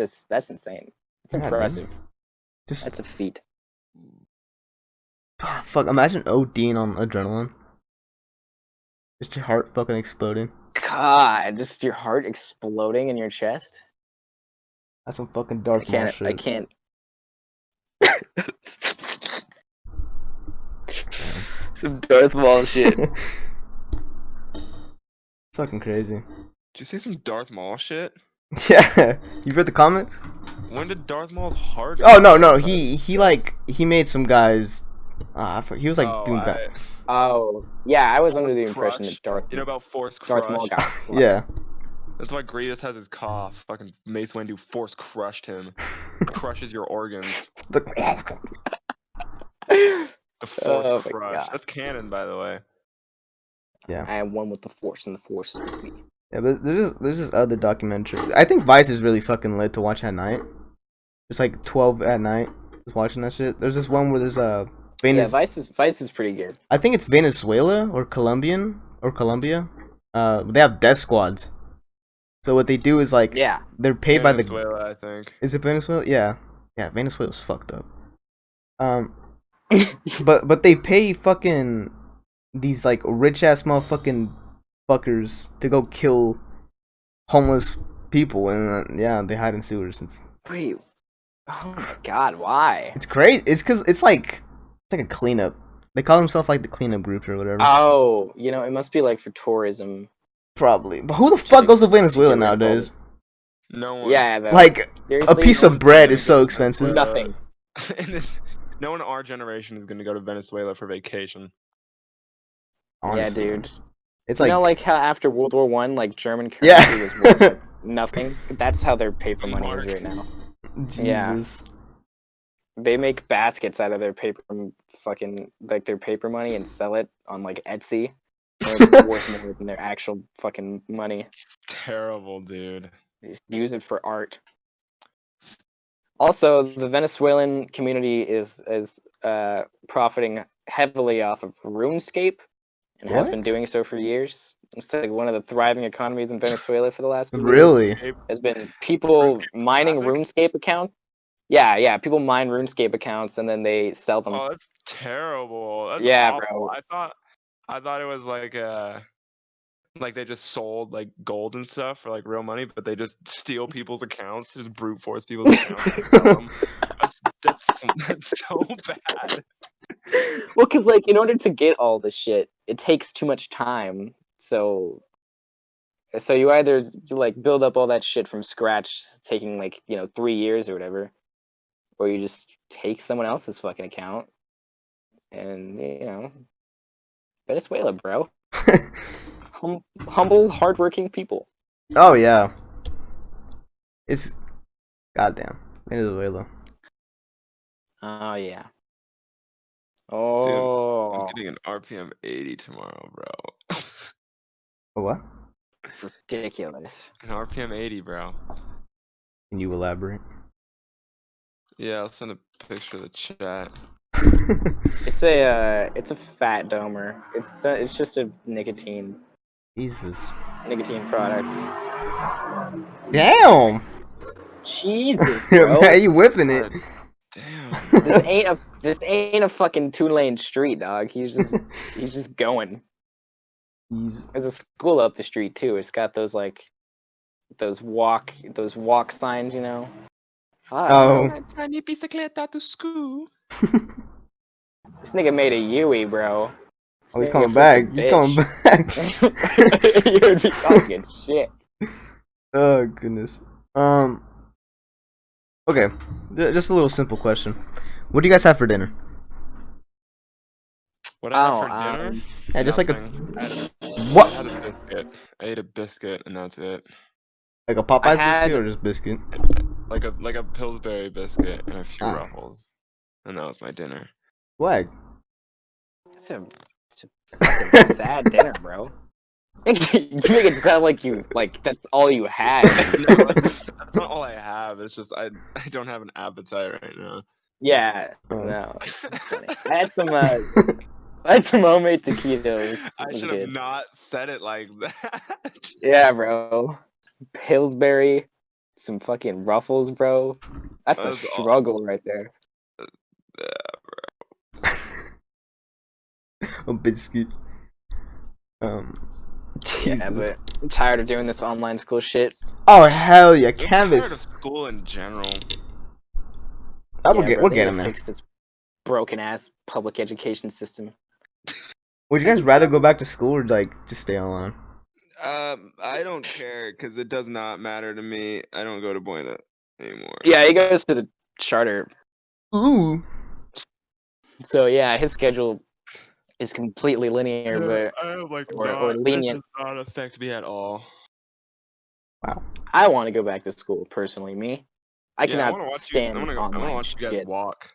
C: insane. It's
B: Yeah,
C: impressive.
B: Just
C: That's a feat.
B: fuck. Imagine ODing on adrenaline. Just your heart fucking exploding.
C: God, just your heart exploding in your chest.
B: That's some fucking Darth Maul shit.
C: I can't. Some Darth Maul shit.
B: It's fucking crazy.
D: Did you say some Darth Maul shit?
B: Yeah. You read the comments?
D: When did Darth Maul's heart?
B: Oh no. He made some guys. He was like doing bad.
C: Oh, yeah, I was under the
D: Force
C: impression
D: crush.
C: that Darth
D: You know about Force
C: Darth Maul
D: Crush?
C: got
B: Yeah.
D: That's why Grievous has his cough. Fucking Mace Windu Force crushed him. Crushes your organs.
B: The
D: The Force
C: Oh my
D: Crush.
C: God.
D: That's canon, by the way.
B: Yeah.
C: I am one with the Force, and the Force is with me.
B: Yeah, but there's this other documentary. I think Vice is really fucking lit to watch at night. It's like 12 at night. Just watching that shit. There's this one where there's
C: Yeah, Vice is pretty good.
B: I think it's Venezuela or Colombia. They have death squads. So what they do is like
C: Yeah.
B: they're paid by the.
D: Venezuela, I think.
B: Is it Venezuela? Yeah. Yeah, Venezuela's fucked up. But they pay fucking these like rich ass motherfucking fuckers to go kill homeless people, and yeah, they hide in sewers.
C: Wait. Oh my God, why?
B: It's great. It's because it's like a cleanup. They call themselves like the cleanup group or whatever.
C: Oh, it must be like for tourism.
B: Probably. But who the fuck goes to Venezuela nowadays?
D: No one.
C: Yeah, though.
B: Like a
C: Seriously,
B: piece
C: no
B: of
C: one's
B: bread
C: gonna
B: is so
C: go-
B: expensive.
C: Nothing.
D: And then, no one in our generation is gonna go to Venezuela for vacation.
B: Honestly.
C: Yeah, dude.
B: It's
C: You
B: like
C: know, like how after World War One, like German currency
B: yeah.
C: was worth nothing. That's how their paper money is
D: Mark.
C: right now.
B: Jesus.
C: They make baskets out of their paper, their paper money, and sell it on like Etsy. And it's worth more than their actual fucking money.
D: Terrible, dude.
C: They just use it for art. Also, the Venezuelan community is profiting heavily off of RuneScape, and has been
B: What?
C: doing so for years. It's like one of the thriving economies in Venezuela for the last few years.
B: Really?
C: Has been people
D: RuneScape
C: mining
D: Classic?
C: RuneScape accounts. Yeah, people mine RuneScape accounts and then they sell them.
D: Oh, that's terrible. That's
C: Yeah,
D: awful.
C: bro.
D: I thought it was like like they just sold like gold and stuff for like real money, but they just steal people's accounts, just brute force people's accounts and sell them. That's so bad.
C: Well, because like in order to get all the shit, it takes too much time. So you either like build up all that shit from scratch, taking like 3 years or whatever, or you just take someone else's fucking account and Venezuela, bro. Humble, hardworking people.
B: Oh yeah. It's goddamn Venezuela.
C: Oh yeah.
D: Dude,
C: Oh,
D: I'm getting an RPM 80 tomorrow, bro.
B: What?
C: ridiculous.
D: An RPM 80, bro.
B: Can you elaborate?
D: Yeah, I'll send a picture of the chat.
C: It's a fat domer. It's just a nicotine
B: Jesus.
C: product.
B: Damn.
C: Jesus, bro.
B: How you whipping it?
D: God damn,
C: This
D: bro.
C: ain't a fucking 2-lane street, dog. He's just going.
B: He's
C: There's a school up the street too. It's got those like those walk signs, Fuck,
B: Oh.
C: bro.
D: Tiny bicicleta to school.
C: This nigga made a Yui, bro.
B: Oh, he's
C: This
B: coming
C: nigga
B: back.
C: flipped a
B: He's coming
C: bitch.
B: back.
C: You would be talking shit.
B: Oh goodness. Okay. Just a little simple question. What do you guys have for dinner?
D: What I have for dinner?
B: Yeah, just like a
D: Nothing. I
B: what?
D: had a biscuit. I ate a biscuit and that's it.
B: Like a
C: I
B: Popeyes
C: had
B: biscuit or just biscuit?
D: Like a Pillsbury biscuit and a few
B: Ah.
D: Ruffles. And that was my dinner.
B: Swag.
C: it's a fucking sad dinner, bro. You make it sound like that's all you had.
D: No, that's not all I have. It's just I don't have an appetite right now.
C: Yeah,
B: Oh.
C: no, that's funny. I had some homemade taquitos.
D: I
C: It was
D: should have
C: good.
D: not said it like that.
C: Yeah, bro. Pillsbury, some fucking Ruffles, bro. That's the
D: That's all.
C: struggle right there.
B: A biscuit.
C: Yeah,
B: Jesus.
C: but I'm tired of doing this online school shit.
B: Oh hell yeah,
D: I'm tired of
B: Canvas.
D: school in general.
B: We'll
C: Yeah,
B: get
C: bro,
B: we'll
C: they
B: get
C: need
B: him
C: to
B: there.
C: fix this broken ass public education system.
B: Would you guys rather go back to school or like just stay online?
D: I don't care because it does not matter to me. I don't go to Buena anymore.
C: Yeah, he goes to the charter.
B: Ooh.
C: So yeah, his schedule is completely linear, but
D: I am like
C: or
D: it
C: lenient.
D: does not affect me at all.
B: Wow.
C: I want to go back to school personally. Me, I
D: Yeah, I
C: cannot
D: want to watch you.
C: stand this
D: I want to
C: online
D: watch you guys
C: shit.
D: walk.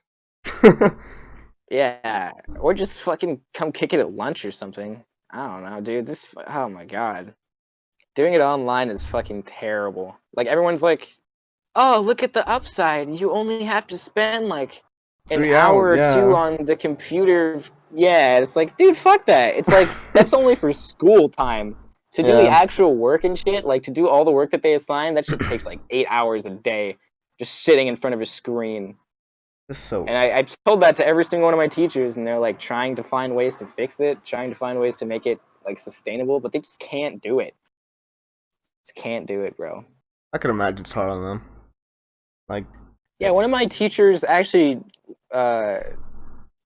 C: Yeah, or just fucking come kick it at lunch or something. I don't know, dude. Oh my god, doing it online is fucking terrible. Like everyone's like, oh, look at the upside. You only have to spend like an
B: 3
C: hour
B: hours,
C: or
B: yeah.
C: two on the computer. Yeah, it's like, dude, fuck that. It's like that's only for school time. To do the
B: Yeah.
C: actual work and shit, like to do all the work that they assign, that shit takes like 8 hours a day, just sitting in front of a screen.
B: Just so
C: And I told that to every single one of my teachers, and they're like trying to find ways to fix it, trying to find ways to make it like sustainable, but they just can't do it. Just can't do it, bro.
B: I could imagine it's hard on them. Like
C: Yeah, one of my teachers actually,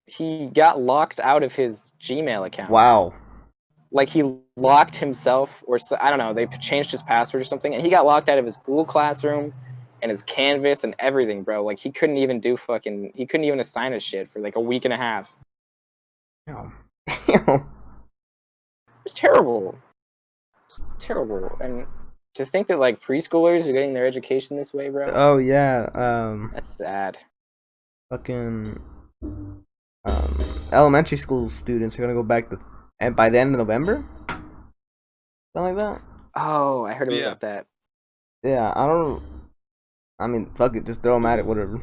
C: he got locked out of his Gmail account.
B: wow.
C: Like he locked himself, or I don't know. They changed his password or something, and he got locked out of his Google Classroom and his Canvas and everything, bro. Like he couldn't even assign his shit for like a week and a half.
B: Damn.
C: It was terrible. It's terrible. And to think that like preschoolers are getting their education this way, bro.
B: Oh yeah.
C: That's sad.
B: Fucking elementary school students are gonna go back and by the end of November? Something like that?
C: Oh, I heard
D: Yeah.
C: about that.
B: Yeah, I mean, fuck it, just throw them at it, whatever.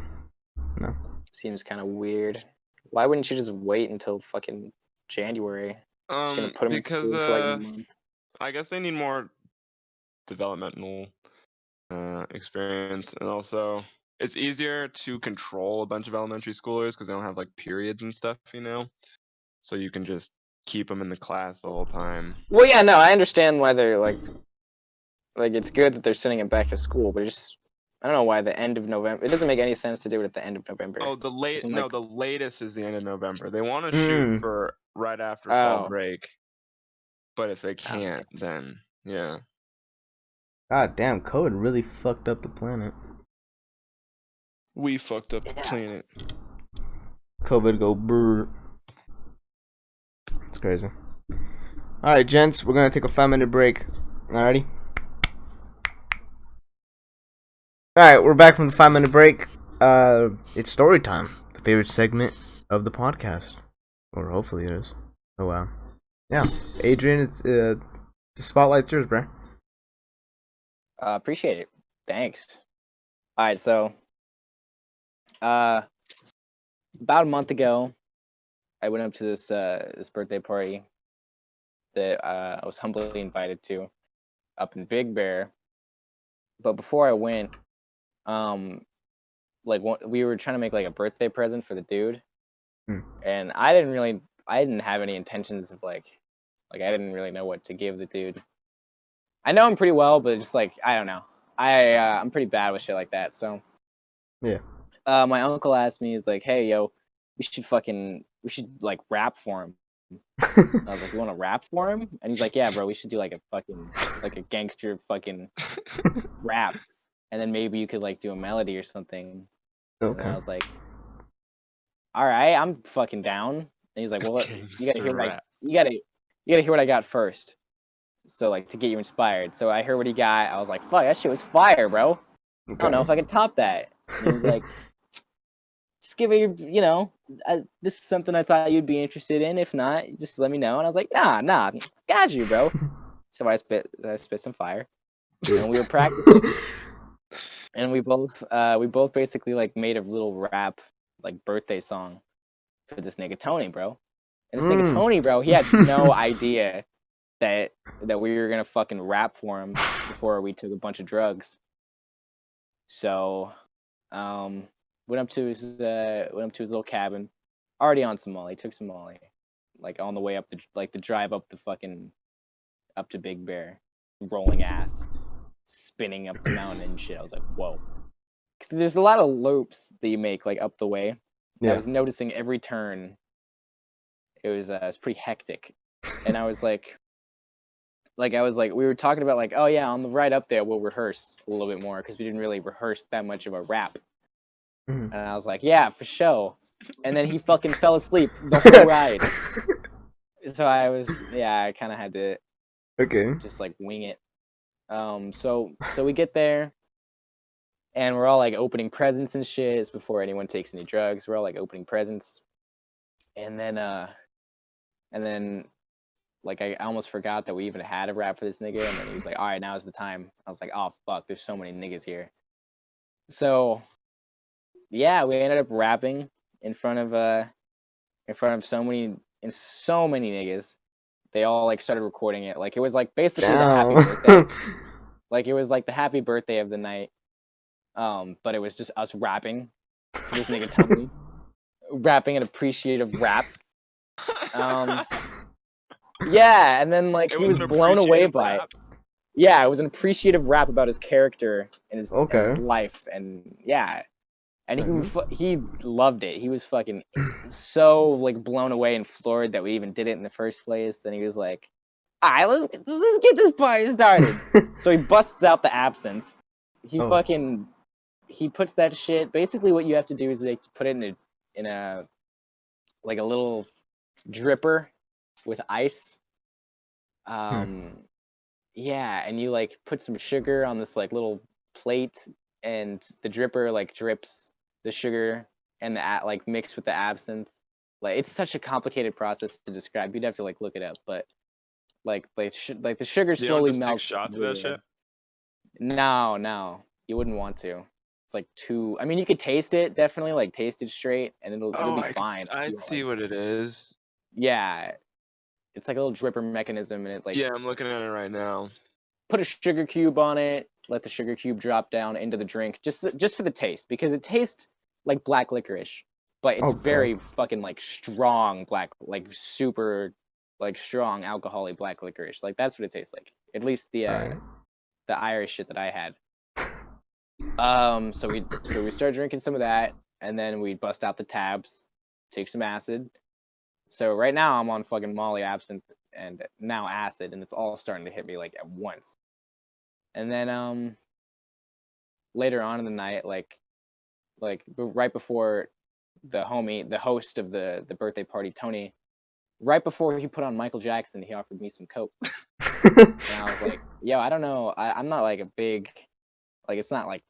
B: No.
C: Seems kind of weird. Why wouldn't you just wait until fucking January? Just gonna put them
D: Because
C: in school for like a month.
D: I guess they need more developmental experience, and also it's easier to control a bunch of elementary schoolers because they don't have like periods and stuff, so you can just keep them in the class the whole time.
C: Well, yeah, no, I understand why they're like it's good that they're sending him back to school, but I don't know why the end of November. It doesn't make any sense to do it at the end of November.
D: Oh, the latest is the end of November. They want to
B: Mm.
D: shoot for right after fall
C: Oh.
D: break, but if they
C: Okay.
D: can't, then yeah.
B: God damn, COVID really fucked up the planet.
D: We fucked up the
C: Yeah.
D: planet.
B: COVID go brr. It's crazy. Alright, gents, we're gonna take a 5-minute break. Alrighty. Alright, we're back from the 5-minute break. It's story time, the favorite segment of the podcast. Or hopefully it is. Oh wow. Yeah. Adrian, it's the spotlight's yours, bro.
C: Appreciate it. Thanks. All right, so about a month ago, I went up to this birthday party that I was humbly invited to up in Big Bear. But before I went, we were trying to make like a birthday present for the dude, and I didn't have any intentions of like I didn't really know what to give the dude. I know him pretty well, but just like I don't know. I'm pretty bad with shit like that. So
B: Yeah.
C: My uncle asked me, he's like, "Hey, yo, we should like rap for him." I was like, "You want to rap for him?" And he's like, "Yeah, bro, we should do like a gangster fucking rap, and then maybe you could like do a melody or something."
B: Okay.
C: And I was like, "All right, I'm fucking down." And he's like, "Well, you gotta hear you gotta hear what I got first." So like to get you inspired. So I heard what he got. I was like, "Fuck, that shit was fire, bro. I don't know if I can top that." And he was like, "Just give it this is something I thought you'd be interested in. If not, just let me know." And I was like, nah, got you, bro. So I spit some fire, and we were practicing, and we both basically like made a little rap like birthday song for this nigga Tony, bro. And this nigga Tony, bro, he had no idea that we were gonna fucking rap for him before we took a bunch of drugs. So, went up to his little cabin, already on some Molly. Took some Molly, like on the way up the drive up up to Big Bear, rolling ass, spinning up the mountain and shit. I was like, whoa, because there's a lot of loops that you make like up the way.
B: Yeah.
C: I was noticing every turn. It was pretty hectic, and I was like, we were talking about like, oh yeah, on the ride up there we'll rehearse a little bit more because we didn't really rehearse that much of a rap. And I was like, yeah, for sure. And then he fucking fell asleep the whole ride. So I kind of had to just like wing it. So we get there, and we're all like opening presents and shit. It's before anyone takes any drugs. We're all like opening presents, and then like I almost forgot that we even had a rap for this nigga. And then he was like, "All right, now is the time." I was like, "Oh fuck, there's so many niggas here." So yeah, we ended up rapping in front of so many niggas. They all like started recording it. Like it was like basically the happy birthday. Like it was like the happy birthday of the night. But it was just us rapping for this nigga Tony. Rapping an appreciative rap. Yeah, and then like he was blown away by it. Yeah, it was an appreciative rap about his character and his life, and yeah. And he loved it. He was fucking so like blown away and floored that we even did it in the first place. And he was like, "All right, let's get this party started." So he busts out the absinthe. He puts that shit. Basically, what you have to do is like put it in a like a little dripper with ice. Yeah, and you like put some sugar on this like little plate, and the dripper like drips the sugar and the like mixed with the absinthe. Like it's such a complicated process to describe. You'd have to like look it up, but like the sugar slowly melts.
D: Shots of that shit?
C: No, you wouldn't want to. It's like too. I mean, you could taste it definitely, like taste it straight, and it'll be fine.
D: I'd see what it is.
C: Yeah, it's like a little dripper mechanism, and it like.
D: Yeah, I'm looking at it right now.
C: Put a sugar cube on it. Let the sugar cube drop down into the drink, just for the taste, because it tastes like black licorice, but it's very fucking like strong black, like super like strong alcoholic black licorice. Like that's what it tastes like. At least the
B: Alright.
C: the Irish shit that I had. So we start drinking some of that, and then we bust out the tabs, take some acid. So right now I'm on fucking Molly, absinthe, and now acid, and it's all starting to hit me like at once. And then later on in the night, like right before the host of the birthday party, Tony, right before he put on Michael Jackson, he offered me some coke, and I was like, yo, I don't know, I'm not like a big, like it's not like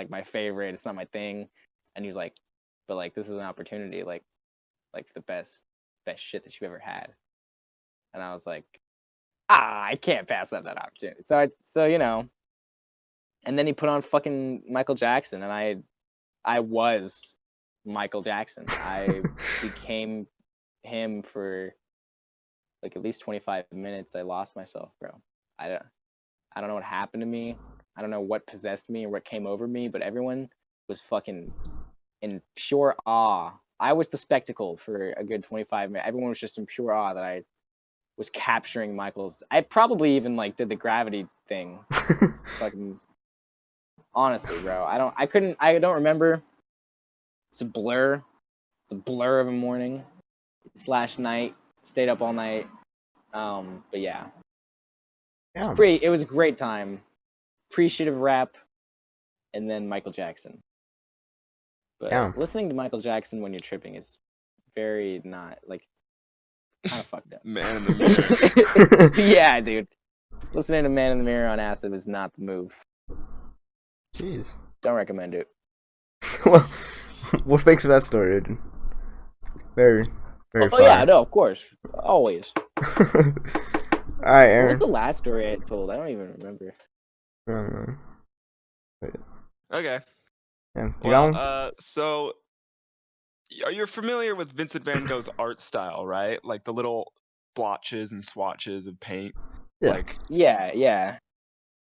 C: my favorite, it's not my thing. And he was like, but like this is an opportunity, like the best shit that you've ever had. And I was like, I can't pass up that opportunity. So you know, and then he put on fucking Michael Jackson, and I was Michael Jackson. I became him for like at least 25 minutes. I lost myself, bro. I don't know what happened to me. I don't know what possessed me or what came over me, but everyone was fucking in pure awe. I was the spectacle for a good 25 minutes. Everyone was just in pure awe that I was capturing Michael's. I probably even like did the gravity thing. Fucking honestly, bro. I don't remember. It's a blur. It's a blur of a morning / night. Stayed up all night. But yeah.
B: Yeah.
C: It was a great time. Appreciative rap, and then Michael Jackson. But
B: Yeah.
C: listening to Michael Jackson when you're tripping is very not like kind of fucked up.
D: Man in the mirror.
C: Yeah, dude. Listening to Man in the Mirror on acid is not the move.
B: Jeez.
C: Don't recommend it.
B: well, thanks for that story, Adrian. Very, very
C: Oh yeah, no, of course, always.
B: All right, Aaron.
C: What was the last story I told? I don't even remember.
D: Okay.
B: Yeah. You got one?
D: So you're familiar with Vincent Van Gogh's art style, right? Like the little blotches and swatches of paint.
B: Yeah.
D: Like
C: Yeah.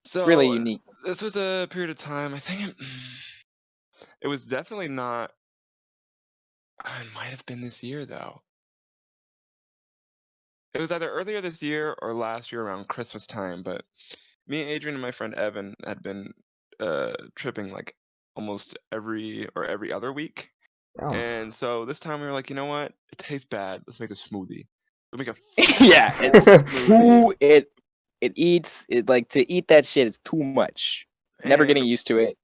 D: so
C: It's really unique.
D: This was a period of time. I think it was definitely not. It might have been this year though. It was either earlier this year or last year around Christmas time. But me, Adrian, and my friend Evan had been tripping like almost every other week.
B: Oh.
D: And so this time we were like, you know what? It tastes bad. Let's make a smoothie. We'll make a
C: Yeah, it's
D: smoothie.
C: it eats it like to eat that shit is too much. Never
D: And
C: getting used to it.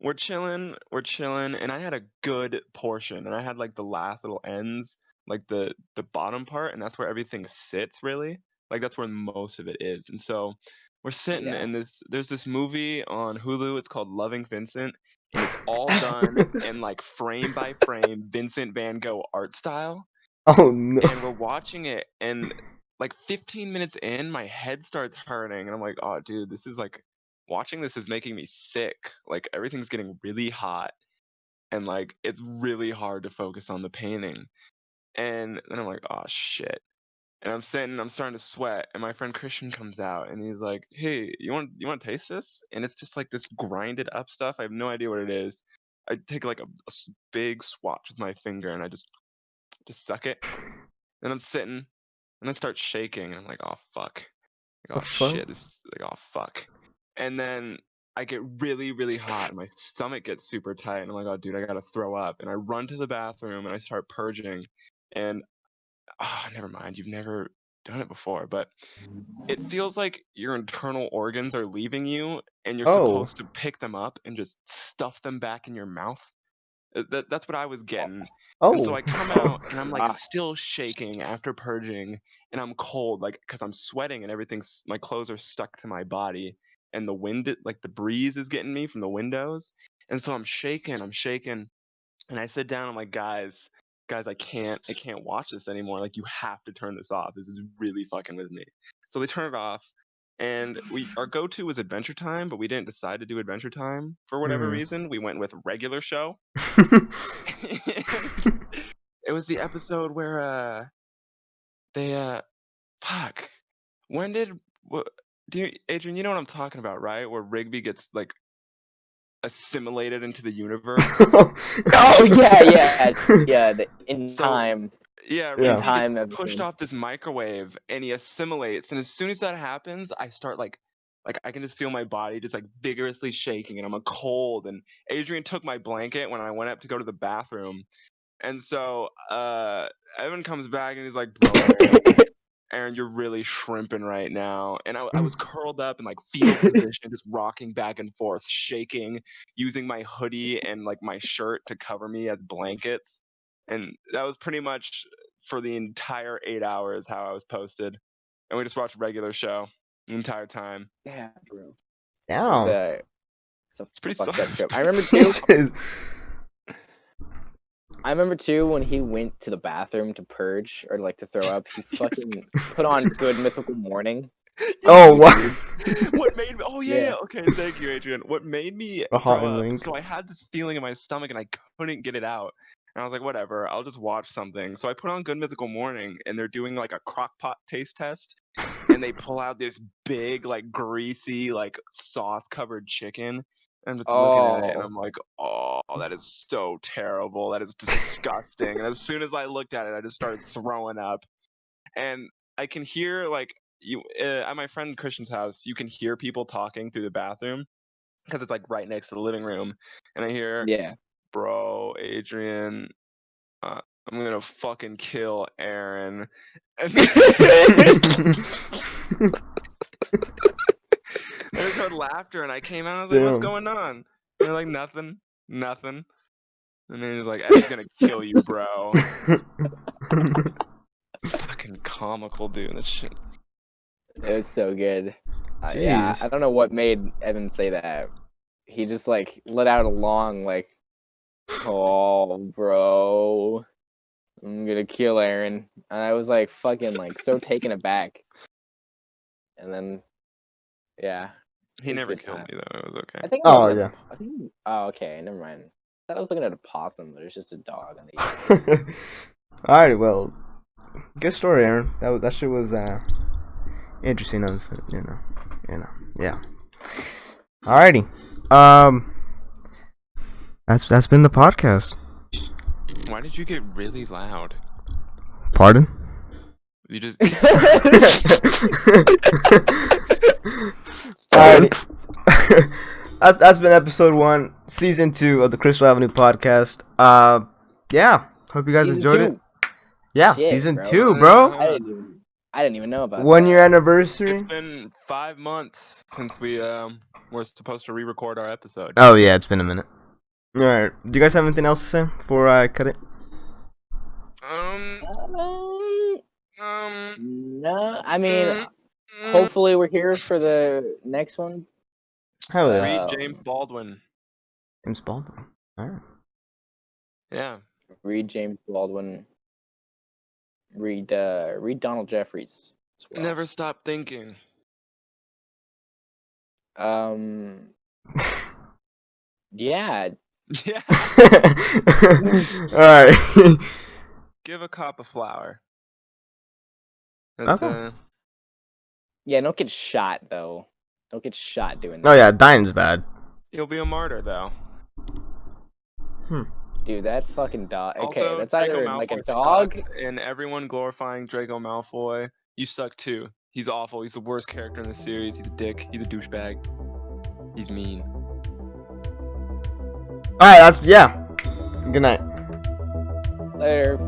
D: we're chilling, and I had a good portion, and I had like the last little ends, like the bottom part, and that's where everything sits really. Like that's where most of it is. And so we're sitting
C: Yeah.
D: and there's this movie on Hulu, it's called Loving Vincent, and it's all done in like frame by frame Vincent Van Gogh art style.
B: Oh no.
D: And we're watching it, and like 15 minutes in, my head starts hurting, and I'm like, oh dude, this is like, watching this is making me sick. Like everything's getting really hot, and like it's really hard to focus on the painting. And then I'm like, oh shit. And I'm starting to sweat, and my friend Christian comes out, and he's like, hey, you want to taste this? And it's just like this grinded up stuff. I have no idea what it is. I take like a big swatch with my finger, and I just suck it. Then I'm sitting, and I start shaking, and I'm like, oh fuck. Like, oh shit, this is like, oh fuck. And then I get really, really hot, and my stomach gets super tight, and I'm like, oh dude, I gotta throw up. And I run to the bathroom, and I start purging, and never mind, you've never done it before, but it feels like your internal organs are leaving you, and you're supposed to pick them up and just stuff them back in your mouth. That's what I was getting. And so I come out, and I'm like still shaking after purging, and I'm cold, like because I'm sweating and everything's, my clothes are stuck to my body, and the wind, like the breeze is getting me from the windows, and so I'm shaking, and I sit down. I'm like, guys, I can't watch this anymore. Like you have to turn this off. This is really fucking with me. So they turn it off, and our go-to was Adventure Time, but we didn't decide to do Adventure Time for whatever reason. We went with regular show. It was the episode where they fuck. When did Adrian, you know what I'm talking about, right? Where Rigby gets like assimilated into the universe.
C: Oh yeah. In time.
D: Yeah,
B: Yeah.
D: Randy
C: Time
D: gets pushed
C: everything.
D: off this microwave and he assimilates, and as soon as that happens, I start like I can just feel my body just like vigorously shaking, and I'm a cold. And Adrian took my blanket when I went up to go to the bathroom, and so Evan comes back and he's like, "Bro, Aaron, you're really shrimping right now." And I was curled up in like fetal position, just rocking back and forth, shaking, using my hoodie and like my shirt to cover me as blankets. And that was pretty much for the entire 8 hours how I was posted. And we just watched a regular show the entire time.
C: Yeah, bro.
B: Damn.
C: It's a
D: pretty
C: fucked up
D: solid.
C: trip. I remember too.
B: Jesus.
C: I remember too when he went to the bathroom to purge or like to throw up. He fucking put on Good Mythical Morning.
B: Oh, what?
D: What made me? Oh yeah,
C: Yeah.
D: yeah. Okay, thank you, Adrian. What made me
B: A hot
D: throw
B: and
D: up?
B: wink.
D: So I had this feeling in my stomach and I couldn't get it out. And I was like, whatever, I'll just watch something. So I put on Good Mythical Morning, and they're doing like a crock pot taste test, and they pull out this big, like greasy, like sauce covered chicken. I'm just looking at it and
C: Oh.
D: I'm like, oh, that is so terrible. That is disgusting. And as soon as I looked at it, I just started throwing up. And I can hear like you at my friend Christian's house, you can hear people talking through the bathroom because it's like right next to the living room. And I hear,
C: Yeah.
D: bro, Adrian, I'm gonna fucking kill Aaron. And I just heard laughter, and I came out. I was like, "What's
B: Damn.
D: going on?" And they're like, "Nothing, nothing." And then he's like, "Evan's gonna kill you, bro." Fucking comical, dude. That shit.
C: It was so good. Yeah,
B: Jeez.
C: I don't know what made Evan say that. He just like let out a long like, "Oh, bro, I'm gonna kill Aaron," and I was like fucking like so taken aback. And then, yeah,
D: He
C: it was a
D: never
C: good
D: killed
C: time.
D: me though. It was okay.
C: I think.
B: Oh,
C: I'm
B: yeah.
C: I think. Oh, okay. Never mind. I thought I was looking at a possum, but it's just a dog on the.
B: Alright, well, good story, Aaron. That shit was interesting. Yeah. Alrighty, that's been the podcast.
D: Why did you get really loud?
B: Pardon?
D: You just.
B: Alrighty. That's been episode 1, season 2 of the Crystal Avenue podcast. Yeah, hope you guys
C: Season
B: enjoyed
C: 2.
B: it. Yeah,
C: Shit,
B: season
C: bro.
B: 2, bro.
C: I didn't even know about
B: 1
C: that.
B: year anniversary.
D: It's been 5 months since we were supposed to re-record our episode.
B: Oh yeah, it's been a minute. All right. Do you guys have anything else to say before I cut it?
C: No, I mean, hopefully we're here for the next one.
B: Hell yeah.
D: Read James Baldwin.
B: James Baldwin. All right.
D: Yeah.
C: Read James Baldwin. Read Donald Jeffries as well.
D: Never stop thinking.
C: Yeah.
D: Yeah.
B: All right.
D: Give a cop a flower. That's
B: Okay.
C: Yeah, don't get shot though. Don't get shot doing that.
B: Oh yeah, dying's bad.
D: You'll be a martyr though.
C: Dude, that fucking dog. Okay,
D: Also,
C: that's
D: Draco
C: either
D: Malfoy
C: like a dog.
D: sucked, and everyone glorifying Draco Malfoy. You suck too. He's awful. He's the worst character in the series. He's a dick. He's a douchebag. He's mean.
B: All right, yeah. Good night.
C: Later.